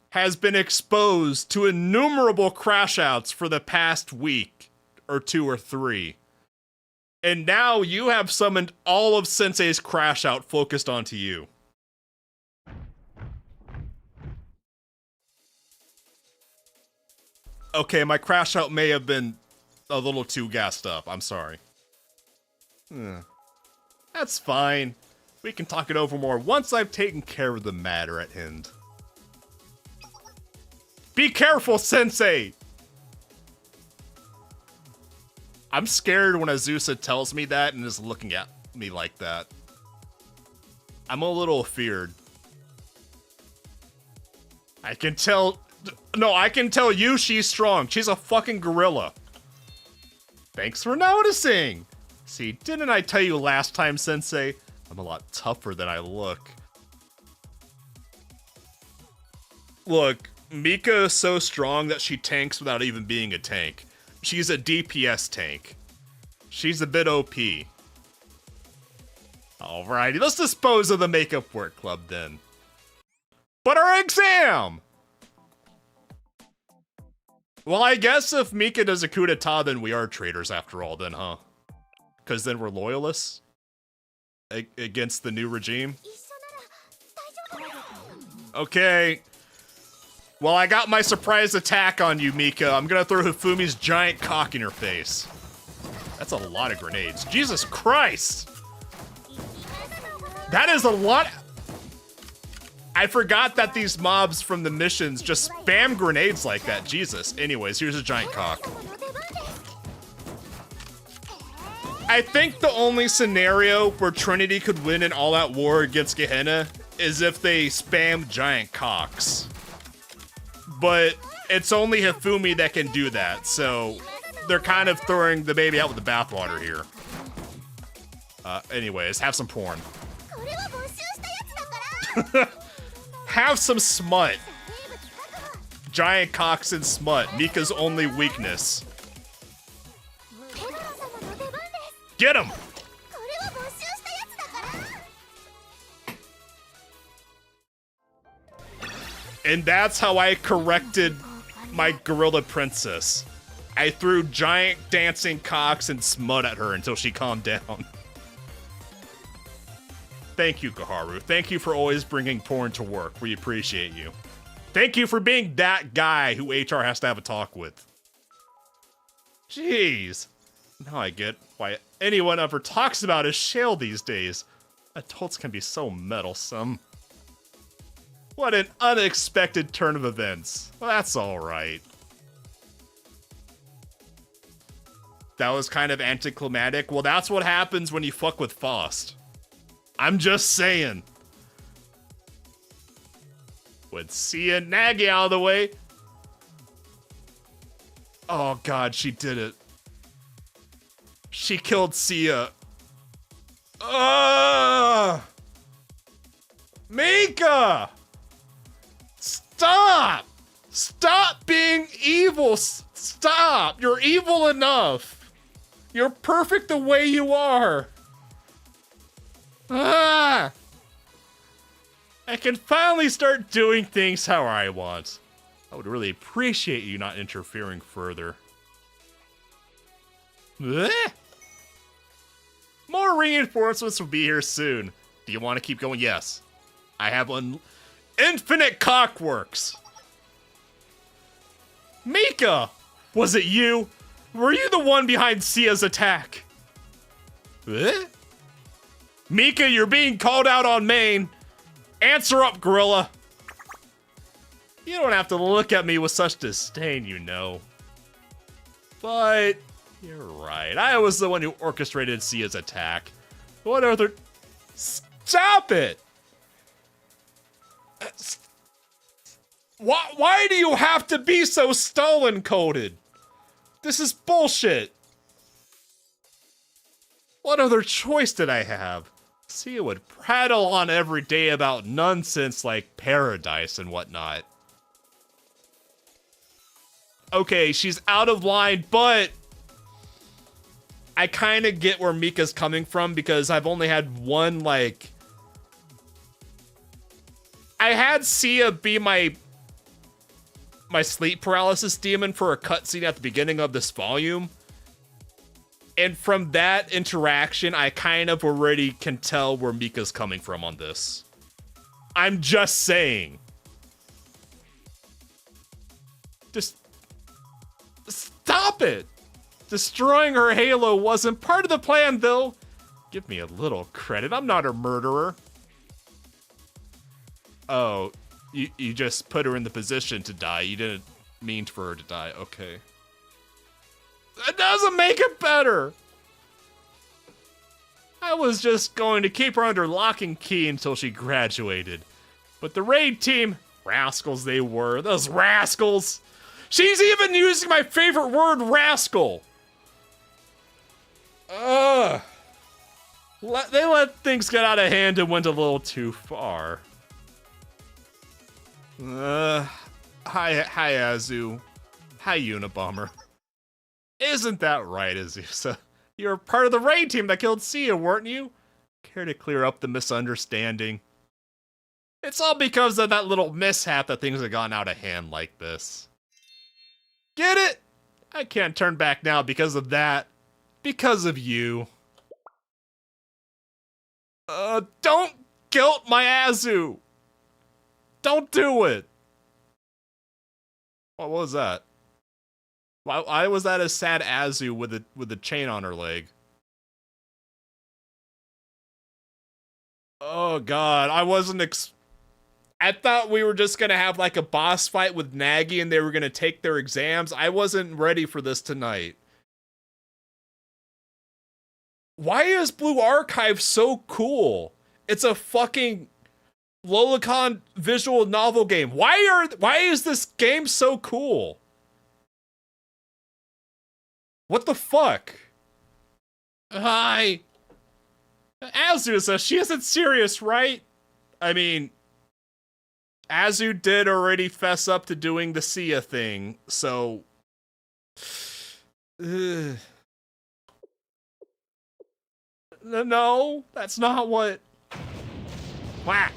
has been exposed to innumerable crash outs for the past week, or 2 or 3. And now you have summoned all of Sensei's crash out focused onto you. Okay, my crash out may have been a little too gassed up. I'm sorry. That's fine. We can talk it over more once I've taken care of the matter at hand. Be careful, Sensei! I'm scared when Azusa tells me that and is looking at me like that. I'm a little feared. I can tell... No, I can tell you she's strong. She's a fucking gorilla. Thanks for noticing! See, didn't I tell you last time, Sensei? I'm a lot tougher than I look. Look, Mika is so strong that she tanks without even being a tank. She's a DPS tank. She's a bit OP. Alrighty, let's dispose of the Makeup Work Club then. But our exam! Well, I guess if Mika does a coup d'etat, then we are traitors after all then, huh? Because then we're loyalists? Against the new regime? Okay. Well, I got my surprise attack on you, Mika. I'm gonna throw Hifumi's giant cock in your face. That's a lot of grenades. Jesus Christ! That is a lot. I forgot that these mobs from the missions just spam grenades like that. Jesus. Anyways, here's a giant cock. I think the only scenario where Trinity could win an all-out war against Gehenna is if they spam giant cocks. But it's only Hifumi that can do that, so they're kind of throwing the baby out with the bathwater here. Anyways, have some porn. Have some smut. Giant cocks and smut, Mika's only weakness. Get him! And that's how I corrected my gorilla princess. I threw giant dancing cocks and smut at her until she calmed down. Thank you, Koharu. Thank you for always bringing porn to work. We appreciate you. Thank you for being that guy who HR has to have a talk with. Jeez. Now I get why anyone ever talks about his shale these days. Adults can be so meddlesome. What an unexpected turn of events. Well, that's alright. That was kind of anticlimactic. Well, that's what happens when you fuck with Faust. I'm just saying. With Sia and Nagi out of the way. Oh god, she did it. She killed Sia. Mika! Stop! Stop being evil! Stop! You're evil enough! You're perfect the way you are! I can finally start doing things how I want. I would really appreciate you not interfering further. More reinforcements will be here soon. Do you want to keep going? Yes. I have infinite cockworks. Mika! Was it you? Were you the one behind Sia's attack? Eh? Mika, you're being called out on main. Answer up, Gorilla. You don't have to look at me with such disdain, you know. But you're right. I was the one who orchestrated Sia's attack. What other... Stop it! Why do you have to be so Stalin-coded? This is bullshit. What other choice did I have? Sia would prattle on every day about nonsense like paradise and whatnot. Okay, she's out of line, but I kind of get where Mika's coming from because I've only had one, like... I had Sia be my sleep paralysis demon for a cutscene at the beginning of this volume. And from that interaction, I kind of already can tell where Mika's coming from on this. I'm just saying. Just stop it! Destroying her halo wasn't part of the plan, though. Give me a little credit. I'm not a murderer. Oh, you just put her in the position to die. You didn't mean for her to die. Okay. That doesn't make it better. I was just going to keep her under lock and key until she graduated. But the raid team, rascals they were, those rascals. She's even using my favorite word, rascal. Ugh. They let things get out of hand and went a little too far. Hi Azu. Hi Unabomber. Isn't that right, Azusa? You're part of the raid team that killed Sia, weren't you? Care to clear up the misunderstanding? It's all because of that little mishap that things have gone out of hand like this. Get it? I can't turn back now because of that. Because of you. Don't guilt my Azu! Don't do it! What was that? Why was that a sad Azu with a chain on her leg? Oh god, I wasn't I thought we were just gonna have like a boss fight with Nagi and they were gonna take their exams. I wasn't ready for this tonight. Why is Blue Archive so cool? It's a fucking Lolicon visual novel game. Why is this game so cool? What the fuck? Hi. Azusa, she isn't serious, right? I mean, Azu did already fess up to doing the Sia thing, so... No, that's not what... Whack!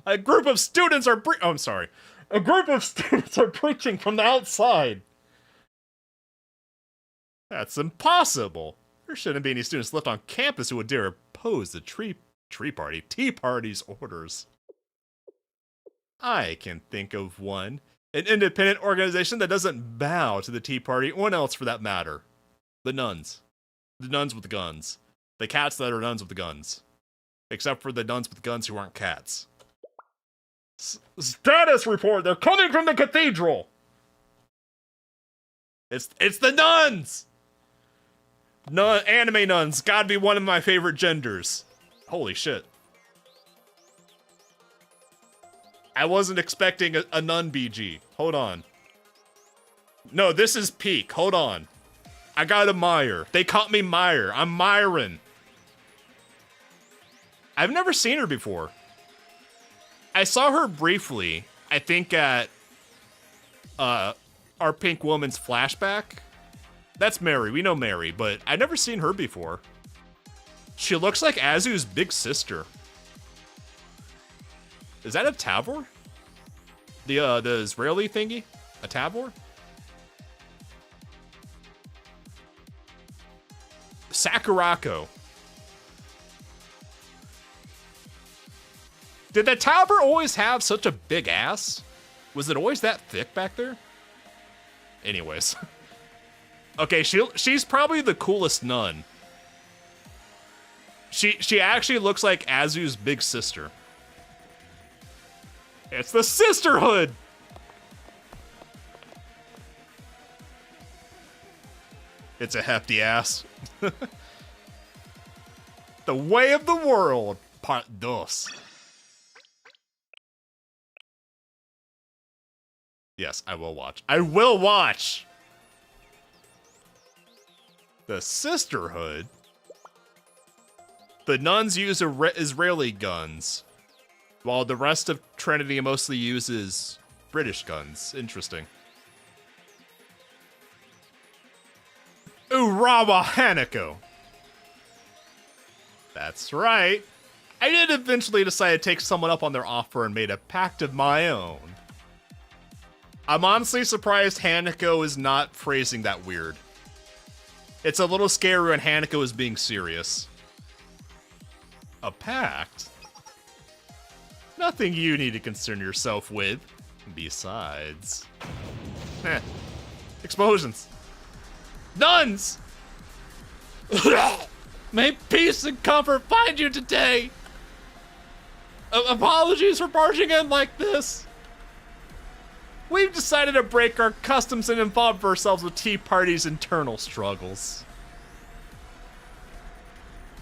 A group of students are I'm sorry. A group of students are preaching from the outside. That's impossible. There shouldn't be any students left on campus who would dare oppose the Tea Party's orders. I can think of one. An independent organization that doesn't bow to the Tea Party, or else for that matter. The nuns. The nuns with the guns. The cats that are nuns with the guns. Except for the nuns with guns who aren't cats. Status report! They're coming from the cathedral! It's the nuns! Anime nuns. Gotta be one of my favorite genders. Holy shit. I wasn't expecting a nun BG. Hold on. No, this is peak. Hold on. I got a Meyer. They caught me Meyer. I'm Myron. I've never seen her before. I saw her briefly, I think at our Pink Woman's flashback. That's Mary, we know Mary, but I've never seen her before. She looks like Azu's big sister. Is that a Tavor? The Israeli thingy? A Tavor? Sakurako. Did the Tauber always have such a big ass? Was it always that thick back there? Anyways. Okay, she's probably the coolest nun. She actually looks like Azu's big sister. It's the sisterhood! It's a hefty ass. The way of the world, part 2. Yes, I will watch. I will watch! The sisterhood? The nuns use Israeli guns, while the rest of Trinity mostly uses British guns. Interesting. Urawa Hanako. That's right. I did eventually decide to take someone up on their offer and made a pact of my own. I'm honestly surprised Hanako is not phrasing that weird. It's a little scary when Hanako is being serious. A pact? Nothing you need to concern yourself with. Besides... Explosions. Nuns! May peace and comfort find you today! Apologies for barging in like this. We've decided to break our customs and involve ourselves with Tea Party's internal struggles.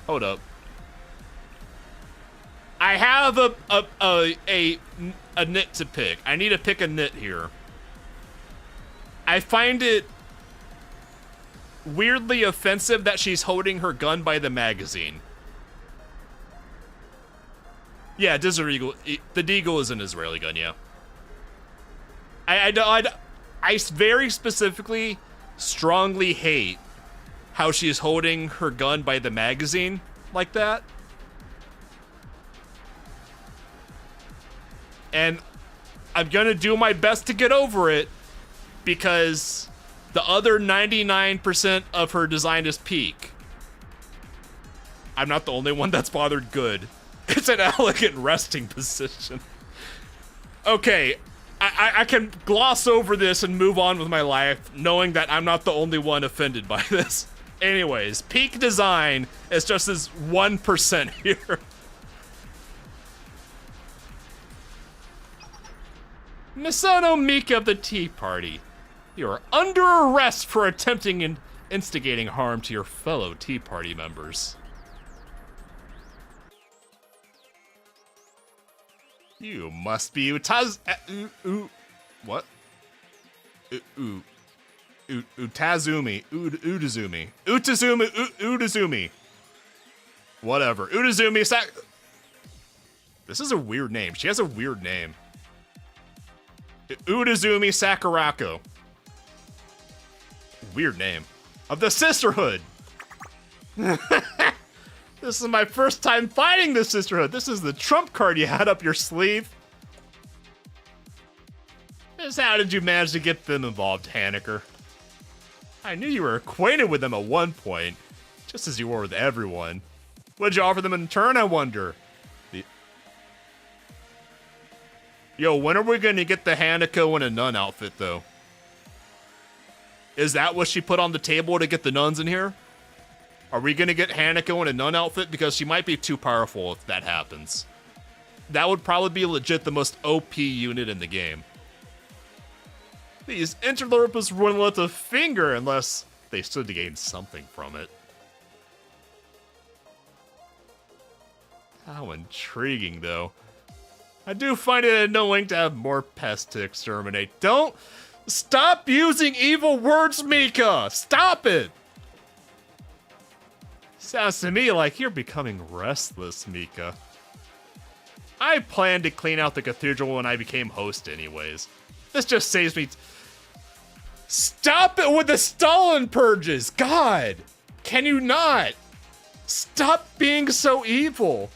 Hold up. I have a nit to pick. I need to pick a nit here. I find it weirdly offensive that she's holding her gun by the magazine. Yeah, Desert Eagle. The Deagle is an Israeli gun, yeah. I very specifically, strongly hate how she's holding her gun by the magazine like that. And I'm gonna do my best to get over it because the other 99% of her design is peak. I'm not the only one that's bothered good. It's an elegant resting position. Okay, I can gloss over this and move on with my life, knowing that I'm not the only one offended by this. Anyways, peak design is just this 1% here. Misono Mika of the Tea Party. You are under arrest for attempting and instigating harm to your fellow Tea Party members. You must be what? Utazumi. Whatever. Utazumi This is a weird name. She has a weird name. Utazumi Sakurako. Weird name. Of the Sisterhood. This is my first time fighting the Sisterhood. This is the trump card you had up your sleeve. Just how did you manage to get them involved, Haneker? I knew you were acquainted with them at one point, just as you were with everyone. What'd you offer them in turn, I wonder? Yo, when are we gonna get the Hanako in a nun outfit, though? Is that what she put on the table to get the nuns in here? Are we gonna get Hanako in a nun outfit? Because she might be too powerful if that happens. That would probably be legit the most OP unit in the game. These interlopers wouldn't lift a finger unless they stood to gain something from it. How intriguing, though. I do find it annoying to have more pests to exterminate. Don't stop using evil words, Mika! Stop it! Sounds to me like you're becoming restless, Mika. I planned to clean out the cathedral when I became host anyways. This just saves me... Stop it with the Stalin purges! God! Can you not? Stop being so evil!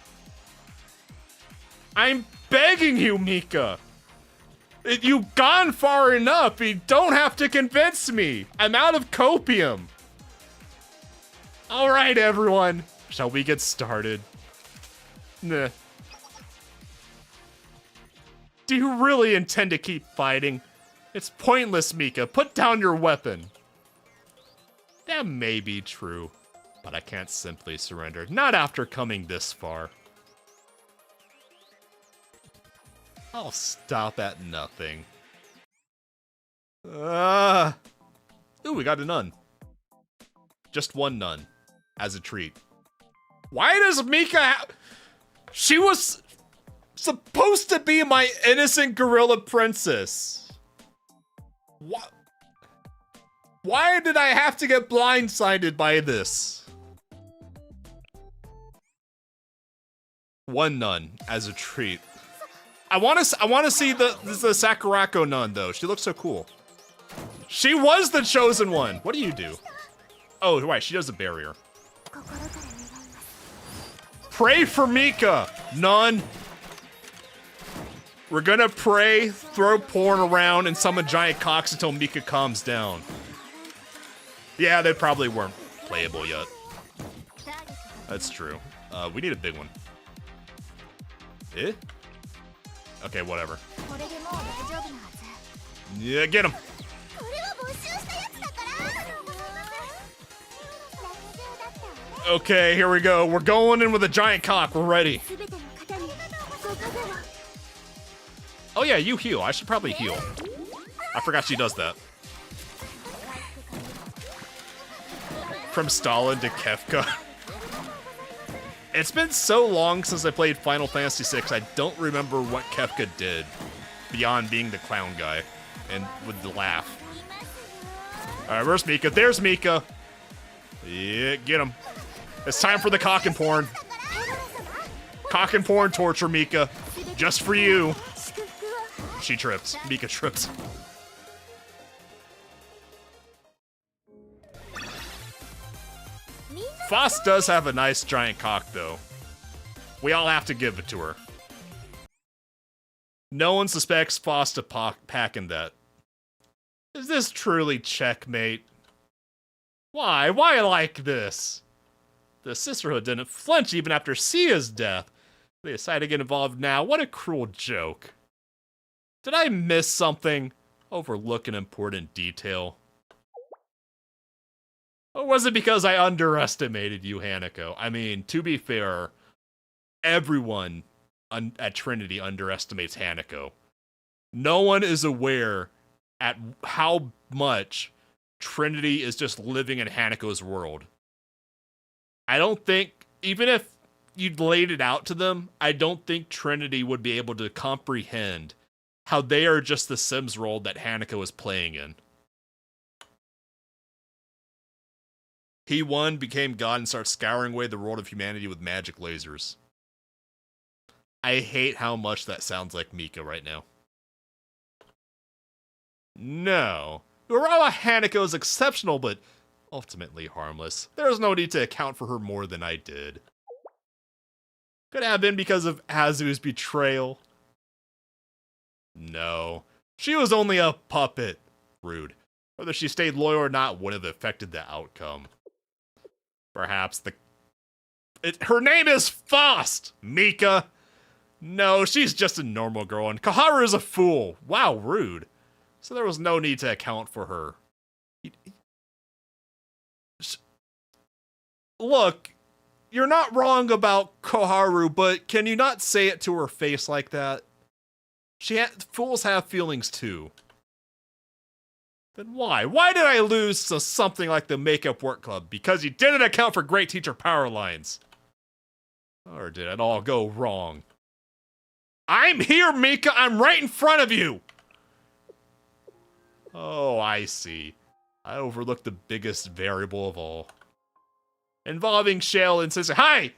I'm begging you, Mika! You've gone far enough! You don't have to convince me! I'm out of copium! Alright, everyone. Shall we get started? Nah. Do you really intend to keep fighting? It's pointless, Mika. Put down your weapon. That may be true, but I can't simply surrender. Not after coming this far. I'll stop at nothing. Ooh, we got a nun. Just one nun. As a treat. Why does Mika She was supposed to be my innocent gorilla princess. What? Why did I have to get blindsided by this? One nun as a treat. I want to see the Sakurako nun though. She looks so cool. She was the chosen one. What do you do? Oh, right. She does a barrier. Pray for Mika, nun. We're gonna pray, throw porn around, and summon giant cocks until Mika calms down. Yeah, they probably weren't playable yet. That's true. We need a big one. Eh? Okay, whatever. Yeah, get him. Okay, here we go. We're going in with a giant cock. We're ready. Oh yeah, you heal. I should probably heal. I forgot she does that. From Stalin to Kefka. It's been so long since I played Final Fantasy VI, I don't remember what Kefka did. Beyond being the clown guy. And with the laugh. Alright, where's Mika? There's Mika. Yeah, get him. It's time for the cock and porn. Cock and porn torture, Mika. Just for you. She trips. Mika trips. Foss does have a nice giant cock, though. We all have to give it to her. No one suspects Foss to packing that. Is this truly checkmate? Why? Why like this? The sisterhood didn't flinch even after Sia's death. They decided to get involved now. What a cruel joke. Did I miss something? Overlook an important detail? Or was it because I underestimated you, Hanako? I mean, to be fair, everyone at Trinity underestimates Hanako. No one is aware at how much Trinity is just living in Hanako's world. I don't think, even if you'd laid it out to them, I don't think Trinity would be able to comprehend how they are just the Sims role that Hanako is playing in. He won, became God, and starts scouring away the world of humanity with magic lasers. I hate how much that sounds like Mika right now. No. Urawa Hanako is exceptional, but ultimately harmless. There's no need to account for her more than I did. Could have been because of Azu's betrayal. No. She was only a puppet. Rude. Whether she stayed loyal or not would have affected the outcome. Perhaps her name is Faust, Mika. No, she's just a normal girl, and Kaharu is a fool. Wow, rude. So there was no need to account for her. Look, you're not wrong about Koharu, but can you not say it to her face like that? Fools have feelings too. Then why? Why did I lose to something like the Makeup Work Club? Because you didn't account for Great Teacher Powerlines. Or did it all go wrong? I'm here, Mika! I'm right in front of you! Oh, I see. I overlooked the biggest variable of all. Involving Shale and Sensei. Hi!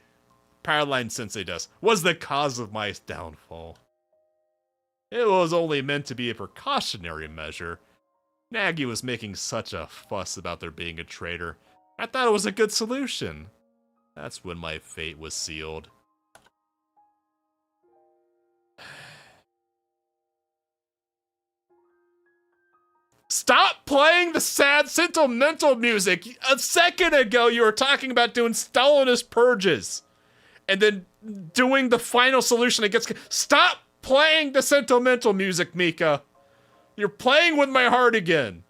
Powerline Sensei does. Was the cause of my downfall. It was only meant to be a precautionary measure. Nagi was making such a fuss about there being a traitor. I thought it was a good solution. That's when my fate was sealed. Stop playing the sad, sentimental music! A second ago, you were talking about doing Stalinist purges. And then doing the final solution against... Stop playing the sentimental music, Mika! You're playing with my heart again.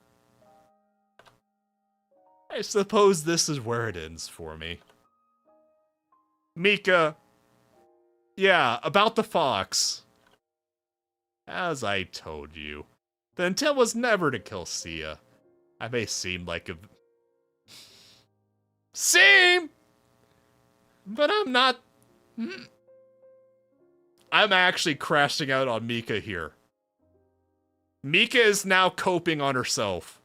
I suppose this is where it ends for me. Mika. Yeah, about the fox. As I told you, the intent was never to kill Sia. I may seem like a... Seem! But I'm not... I'm actually crashing out on Mika here. Mika is now coping on herself.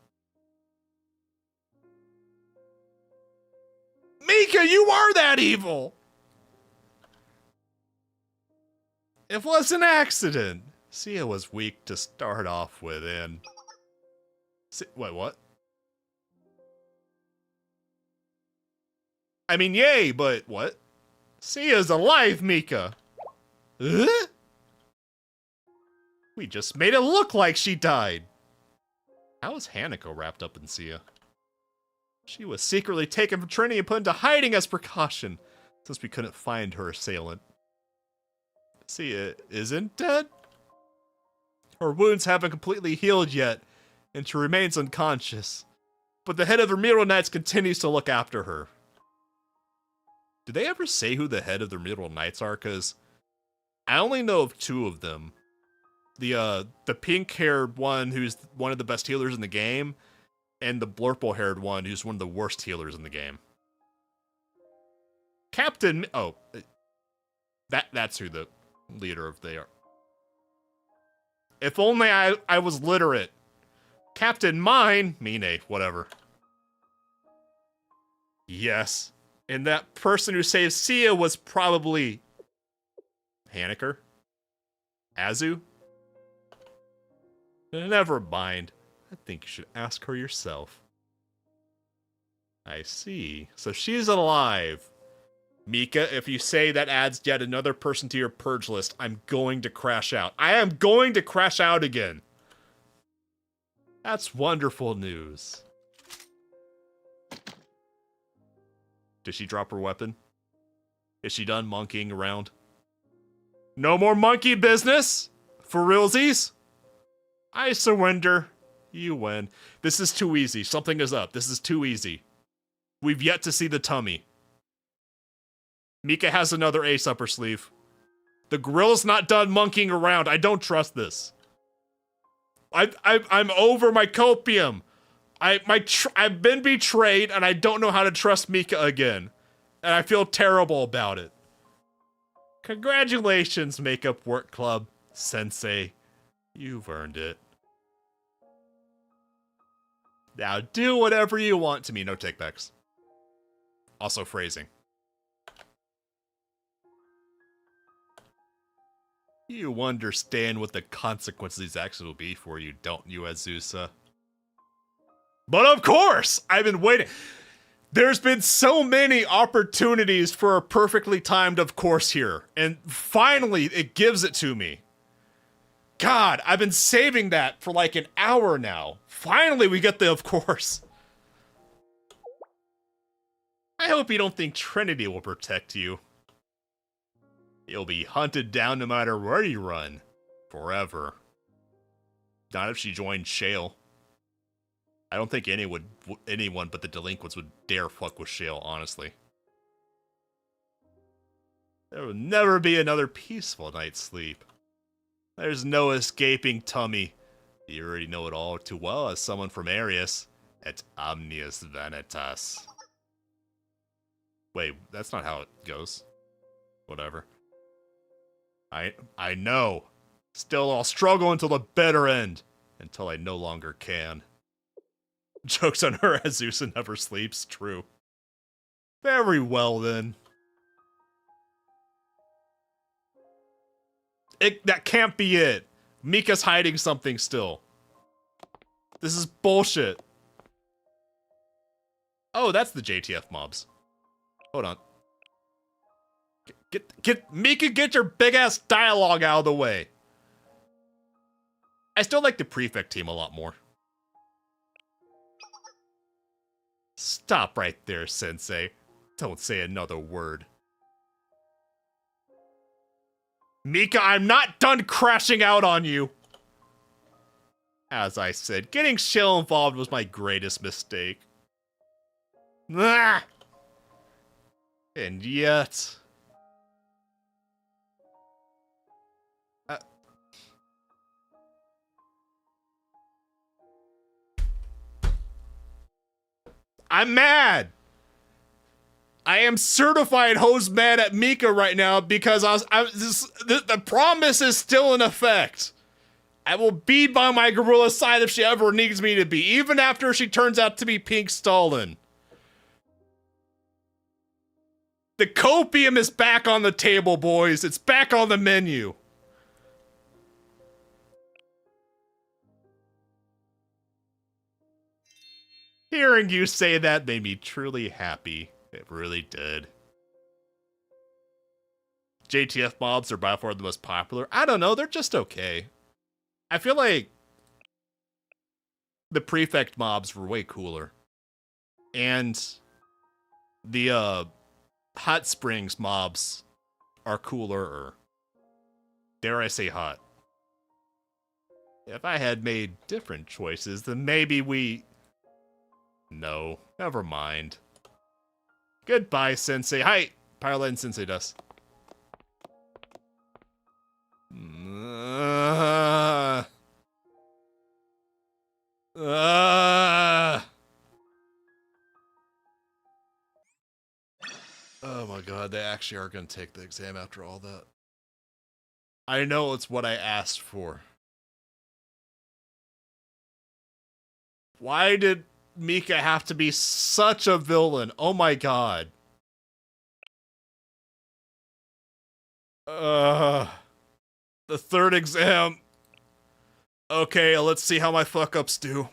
Mika, you are that evil! It was an accident. Sia was weak to start off with, and... Wait, what? I mean, yay, but what? Sia's alive, Mika! Huh? We just made it look like she died. How is Hanako wrapped up in Sia? She was secretly taken from Trinity and put into hiding as precaution, since we couldn't find her assailant. Sia isn't dead? Her wounds haven't completely healed yet, and she remains unconscious. But the head of the Remedial Knights continues to look after her. Did they ever say who the head of the Remedial Knights are? Because I only know of two of them. The pink-haired one who's one of the best healers in the game, and the blurple-haired one who's one of the worst healers in the game. Captain... Oh. That's who the leader of they are. If only I was literate. Captain Mine, Mine, whatever. Yes. And that person who saved Sia was probably... Haneker? Azu? Never mind. I think you should ask her yourself. I see. So she's alive. Mika, if you say that adds yet another person to your purge list, I'm going to crash out. I am going to crash out again. That's wonderful news. Did she drop her weapon? Is she done monkeying around? No more monkey business? For realsies? I surrender. You win. This is too easy. Something is up. This is too easy. We've yet to see the tummy. Mika has another ace up her sleeve. The gorilla's not done monkeying around. I don't trust this. I'm over my copium. I've been betrayed, and I don't know how to trust Mika again. And I feel terrible about it. Congratulations, Makeup Work Club, Sensei. You've earned it. Now do whatever you want to me. No takebacks. Also phrasing. You understand what the consequences of these actions will be for you, don't you, Azusa? But of course! I've been waiting. There's been so many opportunities for a perfectly timed of course here. And finally, it gives it to me. God, I've been saving that for like an hour now. Finally, we get the of course. I hope you don't think Trinity will protect you. You'll be hunted down no matter where you run. Forever. Not if she joined Shale. I don't think anyone but the delinquents would dare fuck with Shale, honestly. There will never be another peaceful night's sleep. There's no escaping tummy. You already know it all too well as someone from Arius. Et omnius vanitas. Wait, that's not how it goes. Whatever. I know. Still, I'll struggle until the bitter end. Until I no longer can. Joke's on her, Azusa never sleeps. True. Very well, then. That can't be it. Mika's hiding something still. This is bullshit. Oh, that's the JTF mobs. Hold on. Mika, get your big-ass dialogue out of the way. I still like the prefect team a lot more. Stop right there, Sensei. Don't say another word. Mika, I'm not done crashing out on you. As I said, getting Shell involved was my greatest mistake. Ah! And yet... I'm mad! I am certified hose mad at Mika right now because the promise is still in effect. I will be by my gorilla side if she ever needs me to be, even after she turns out to be Pink Stalin. The copium is back on the table, boys. It's back on the menu. Hearing you say that made me truly happy. It really did. JTF mobs are by far the most popular. I don't know, they're just okay. I feel like the prefect mobs were way cooler. And the hot springs mobs are cooler. Dare I say hot. If I had made different choices, then maybe we... No, never mind. Goodbye, Sensei. Hi, Powerlines Sensei does. Oh my god, they actually are going to take the exam after all that. I know it's what I asked for. Why did Mika have to be such a villain? Oh my god. The third exam. Okay, let's see how my fuck-ups do.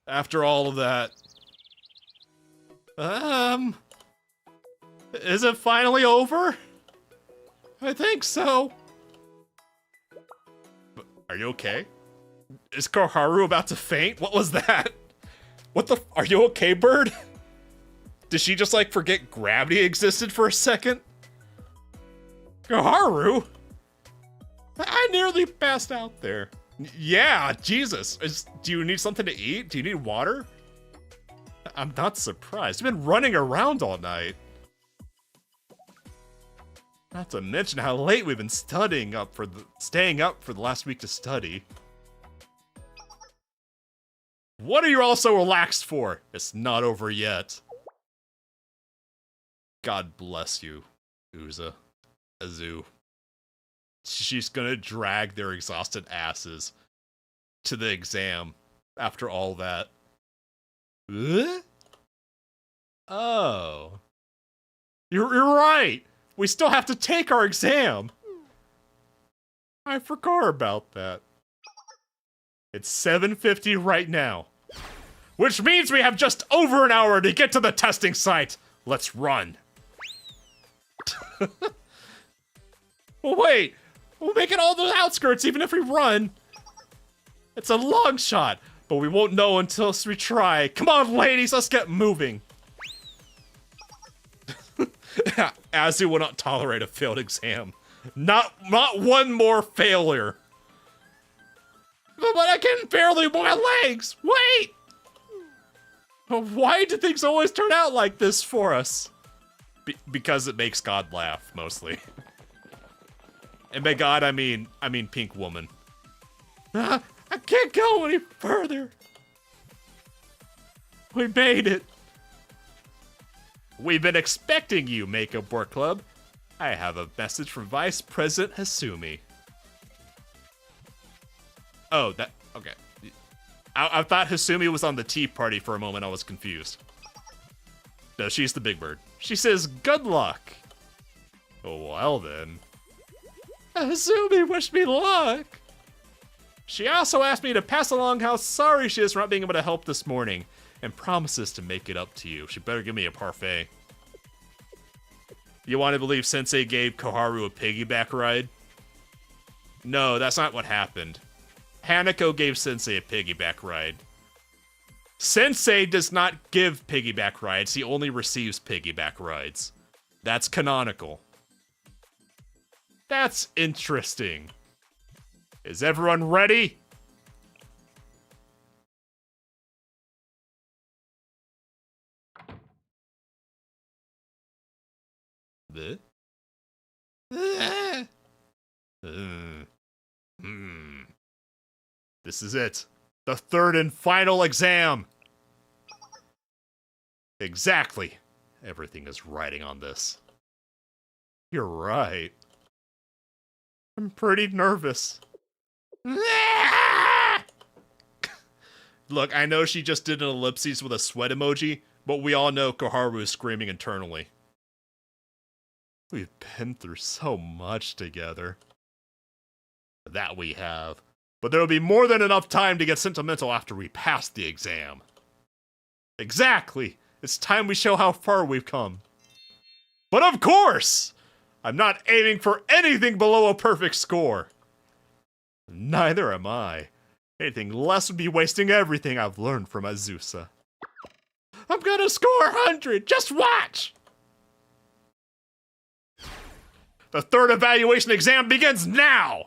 After all of that. Is it finally over? I think so. Are you okay? Is Koharu about to faint? What was that? What the? Are you okay, bird? Did she just like forget gravity existed for a second? Koharu? I nearly passed out there. Yeah, Jesus. Do you need something to eat? Do you need water? I'm not surprised. You've been running around all night. Not to mention how late we've been staying up for the last week to study. What are you all so relaxed for? It's not over yet. God bless you, Azu. She's gonna drag their exhausted asses to the exam after all that. Oh. You're right! We still have to take our exam! I forgot about that. It's 7:50 right now. Which means we have just over an hour to get to the testing site! Let's run. Well, wait! We'll make it all the outskirts even if we run! It's a long shot, but we won't know until we try. Come on, ladies, let's get moving! Azu will not tolerate a failed exam. Not one more failure. But I can barely move my legs! Wait! Why do things always turn out like this for us? Because it makes God laugh, mostly. And by God, I mean Pink Woman. I can't go any further. We made it. We've been expecting you, Makeup Work Club. I have a message from Vice President Hasumi. Oh, okay. I thought Hasumi was on the tea party for a moment. I was confused. No, she's the big bird. She says, good luck. Oh, well then. Hasumi wished me luck. She also asked me to pass along how sorry she is for not being able to help this morning, and promises to make it up to you. She better give me a parfait. You want to believe Sensei gave Koharu a piggyback ride? No, that's not what happened. Hanako gave Sensei a piggyback ride. Sensei does not give piggyback rides, he only receives piggyback rides. That's canonical. That's interesting. Is everyone ready? Bleh? This is it. The third and final exam. Exactly. Everything is riding on this. You're right. I'm pretty nervous. Look, I know she just did an ellipses with a sweat emoji, but we all know Koharu is screaming internally. We've been through so much together. That we have. But there'll be more than enough time to get sentimental after we pass the exam. Exactly! It's time we show how far we've come. But of course! I'm not aiming for anything below a perfect score. Neither am I. Anything less would be wasting everything I've learned from Azusa. I'm gonna score 100! Just watch! The third evaluation exam begins now!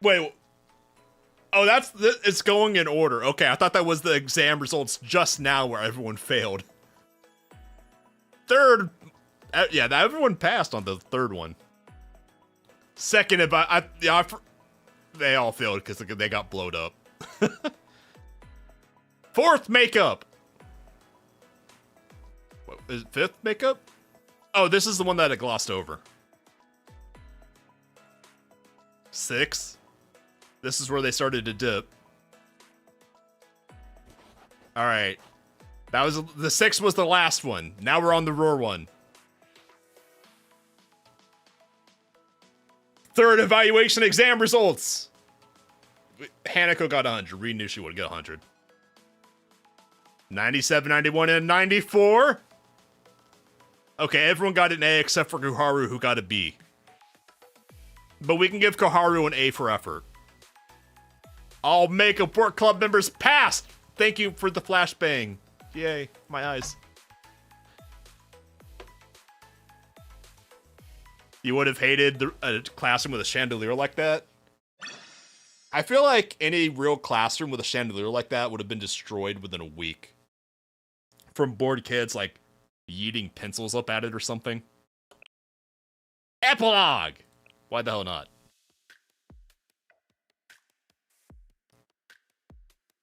Wait. Oh, it's going in order. Okay, I thought that was the exam results just now where everyone failed. Third. Yeah, everyone passed on the third one. Second, they all failed because they got blowed up. Fourth makeup. What, is it fifth makeup? Oh, this is the one that I glossed over. Six. This is where they started to dip. All right. That was the 6 was the last one. Now we're on the roar one. Third evaluation exam results. Hanako got 100. We knew she would get 100. 97, 91, and 94. Okay, everyone got an A except for Koharu, who got a B. But we can give Koharu an A for effort. All Makeup Work Club members passed! Thank you for the flashbang. Yay, my eyes. You would have hated a classroom with a chandelier like that? I feel like any real classroom with a chandelier like that would have been destroyed within a week. From bored kids, like, yeeting pencils up at it or something. Epilogue! Why the hell not?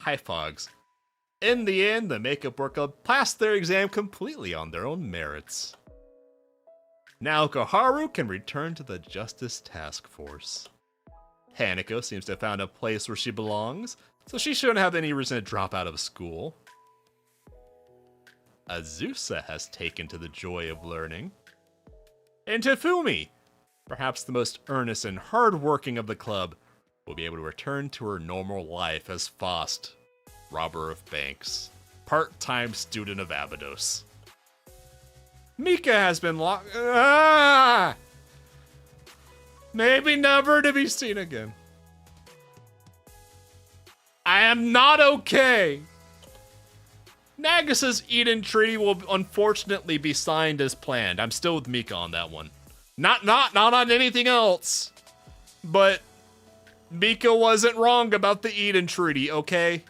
Hi, Fogs. In the end, the Makeup Work Club passed their exam completely on their own merits. Now Koharu can return to the Justice Task Force. Hanako seems to have found a place where she belongs, so she shouldn't have any reason to drop out of school. Azusa has taken to the joy of learning. And Tefumi, perhaps the most earnest and hard-working of the club, will be able to return to her normal life as Faust, robber of banks, part-time student of Abydos. Mika has been locked. Maybe never to be seen again. I am not okay. Nagasa's Eden Treaty will unfortunately be signed as planned. I'm still with Mika on that one. Not on anything else. But Mika wasn't wrong about the Eden Treaty, okay?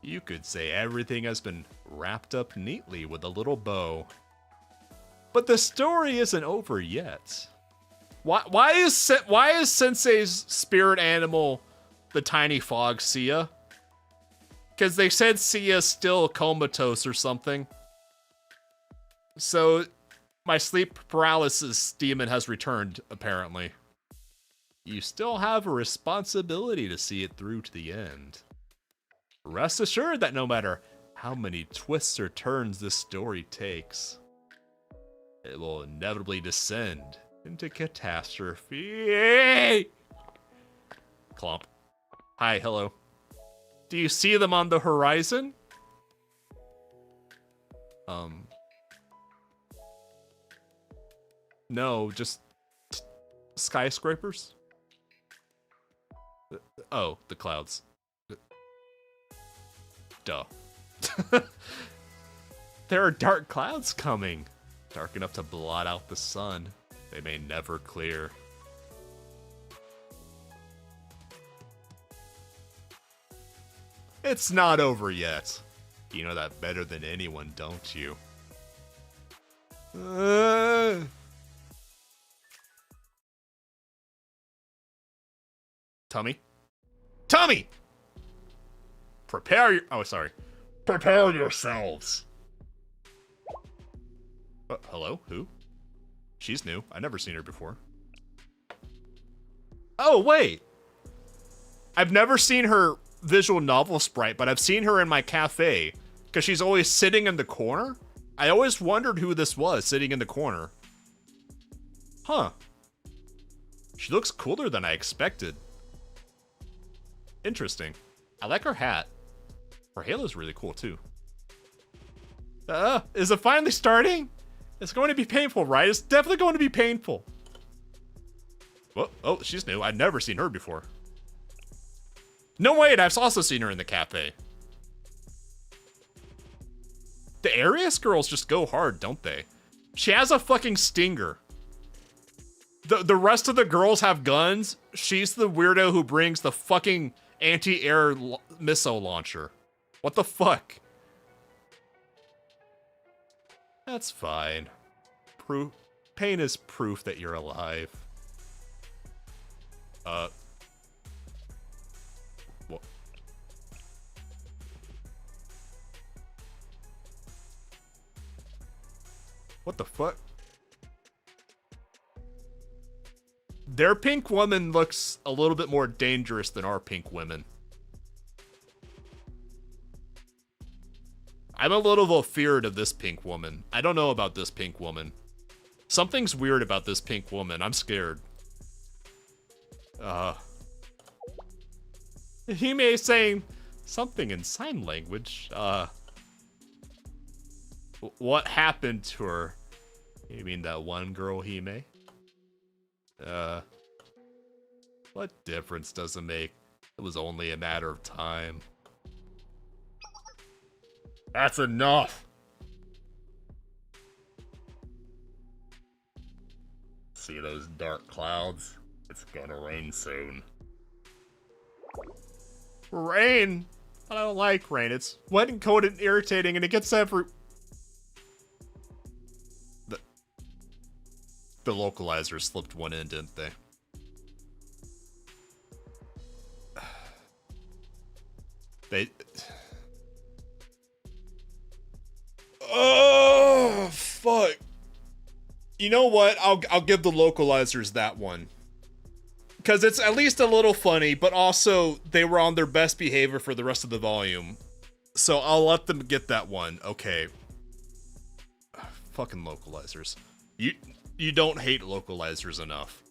You could say everything has been wrapped up neatly with a little bow. But the story isn't over yet. Why is Sensei's spirit animal the tiny fog Sia? Because they said Sia's still comatose or something. So my sleep paralysis demon has returned, apparently. You still have a responsibility to see it through to the end. Rest assured that no matter how many twists or turns this story takes, it will inevitably descend into catastrophe. Clomp. Hi, hello. Do you see them on the horizon? No, just skyscrapers? Oh, the clouds. Duh. There are dark clouds coming. Dark enough to blot out the sun. They may never clear. It's not over yet. You know that better than anyone, don't you? Tummy? Tummy! Prepare your... Oh, sorry. Prepare yourselves! Hello? Who? She's new. I've never seen her before. Oh, wait! I've never seen her visual novel sprite, but I've seen her in my cafe, because she's always sitting in the corner. I always wondered who this was, sitting in the corner. Huh. She looks cooler than I expected. Interesting. I like her hat. Her halo's really cool, too. Is it finally starting? It's going to be painful, right? It's definitely going to be painful. Whoa, oh, she's new. I've never seen her before. No, wait, I've also seen her in the cafe. The Arius girls just go hard, don't they? She has a fucking stinger. The rest of the girls have guns. She's the weirdo who brings the fucking anti-air missile launcher. What the fuck? That's fine. Pain is proof that you're alive. What? What the fuck? Their pink woman looks a little bit more dangerous than our pink women. I'm a little afeared of this pink woman. I don't know about this pink woman. Something's weird about this pink woman. I'm scared. Hime is saying something in sign language. What happened to her? You mean that one girl, Hime? What difference does it make? It was only a matter of time. That's enough! See those dark clouds? It's gonna rain soon. Rain? I don't like rain. It's wet and cold and irritating, and it gets every... The localizers slipped one in, didn't they? Oh, fuck. You know what? I'll give the localizers that one. Because it's at least a little funny, but also they were on their best behavior for the rest of the volume. So I'll let them get that one. Okay. Fucking localizers. You don't hate localizers enough.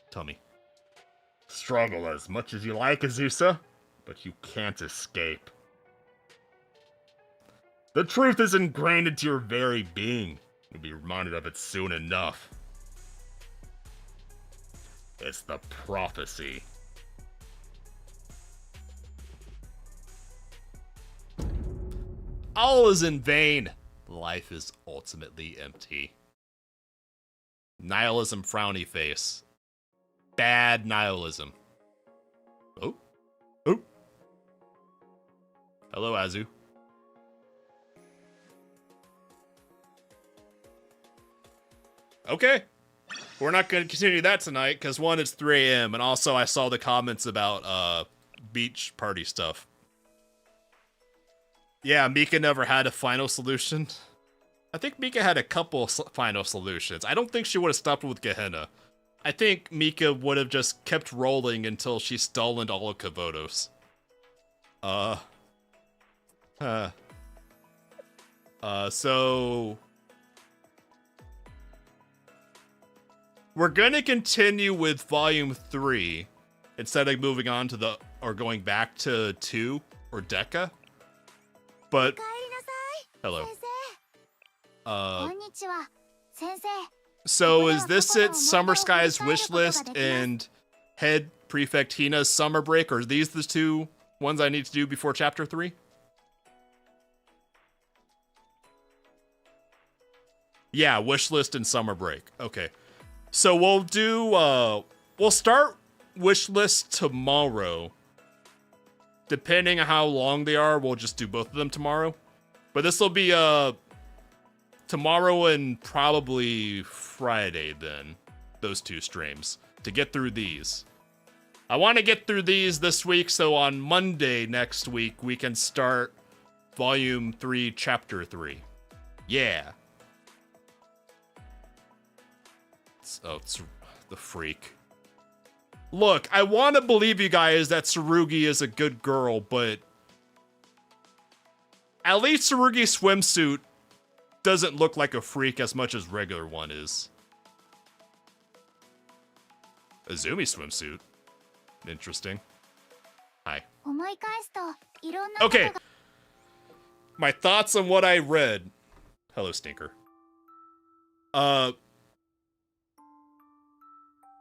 Tummy. Struggle as much as you like, Azusa, but you can't escape. The truth is ingrained into your very being. You'll be reminded of it soon enough. It's the prophecy. All is in vain. Life is ultimately empty. Nihilism frowny face. Bad nihilism. Oh. Oh. Hello, Azu. Okay. We're not going to continue that tonight, because one, it's 3 a.m., and also I saw the comments about beach party stuff. Yeah, Mika never had a final solution. I think Mika had a couple final solutions. I don't think she would have stopped with Gehenna. I think Mika would have just kept rolling until she stolen all of Kavotos. So... we're gonna continue with Volume 3, instead of moving on to the... or going back to 2, or Deca. But... hello. So is this it, Summer Sky's wish list and Head Prefect Hina's summer break, or are these the two ones I need to do before Chapter 3? Yeah, wish list and summer break. Okay. So we'll do, we'll start wish list tomorrow. Depending on how long they are, we'll just do both of them tomorrow. But this will be, tomorrow and probably Friday then. Those 2 streams. To get through these. I want to get through these this week, so on Monday next week, we can start Volume 3, Chapter 3. Yeah. It's the freak. Look, I want to believe you guys that Tsurugi is a good girl, but at least Tsurugi's swimsuit doesn't look like a freak as much as regular one is. Azumi swimsuit. Interesting. Hi. Okay. My thoughts on what I read. Hello, Stinker.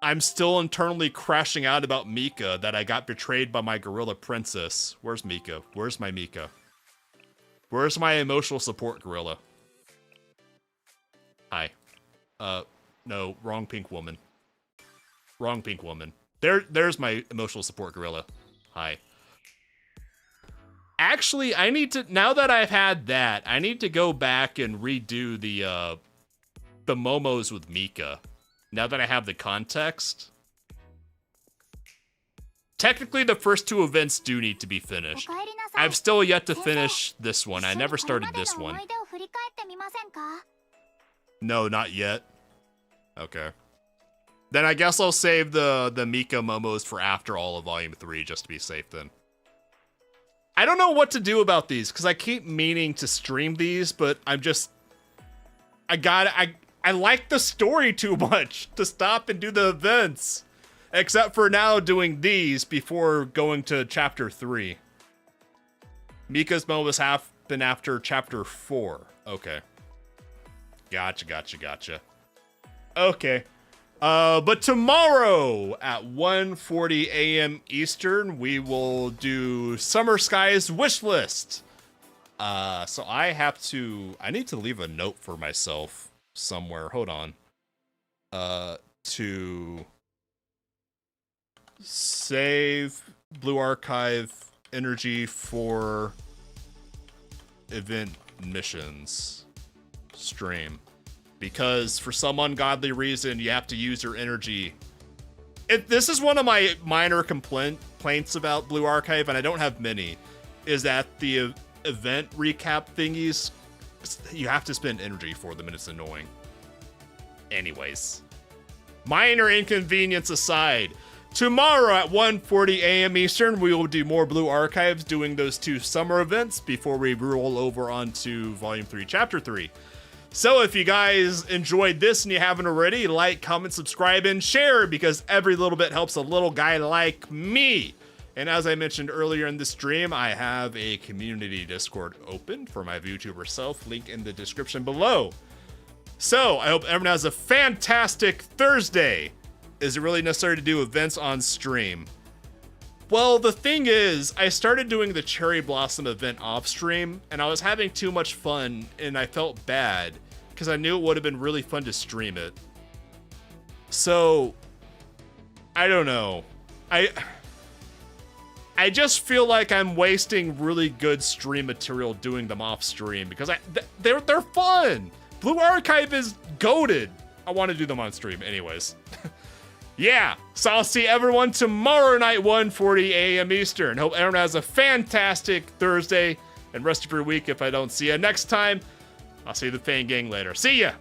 I'm still internally crashing out about Mika, that I got betrayed by my gorilla princess. Where's Mika? Where's my Mika? Where's my emotional support gorilla? Hi. No, wrong pink woman. Wrong pink woman. There's my emotional support gorilla. Hi. Actually, I need to, now that I've had that, I need to go back and redo the momos with Mika. Now that I have the context. Technically, the first 2 events do need to be finished. I've still yet to finish this one. I never started this one. No, not yet. Okay. Then I guess I'll save the Mika momos for after all of Volume 3, just to be safe then. I don't know what to do about these, because I keep meaning to stream these, but I'm just... I like the story too much to stop and do the events. Except for now doing these before going to Chapter 3. Mika's momos happen after Chapter 4. Okay. Gotcha. Okay. But tomorrow at 1:40 a.m. Eastern, we will do Summer Sky's wish list. So I need to leave a note for myself somewhere. Hold on. To save Blue Archive energy for event missions stream. Because for some ungodly reason, you have to use your energy. This is one of my minor complaints about Blue Archive, and I don't have many, is that the event recap thingies, you have to spend energy for them, and it's annoying. Anyways. Minor inconvenience aside, tomorrow at 1:40 a.m. Eastern, we will do more Blue Archives, doing those 2 summer events before we roll over onto Volume 3, Chapter 3. So if you guys enjoyed this and you haven't already, like, comment, subscribe, and share, because every little bit helps a little guy like me. And as I mentioned earlier in the stream, I have a community Discord open for my VTuber self, link in the description below. So I hope everyone has a fantastic Thursday. Is it really necessary to do events on stream? Well, the thing is, I started doing the Cherry Blossom event off stream, and I was having too much fun, and I felt bad, because I knew it would have been really fun to stream it. So, I don't know. I just feel like I'm wasting really good stream material doing them off stream, because they're fun! Blue Archive is goated! I want to do them on stream anyways. Yeah, so I'll see everyone tomorrow night, 1:40 a.m. Eastern. Hope everyone has a fantastic Thursday and rest of your week if I don't see you next time. I'll see the Fang Gang later. See ya!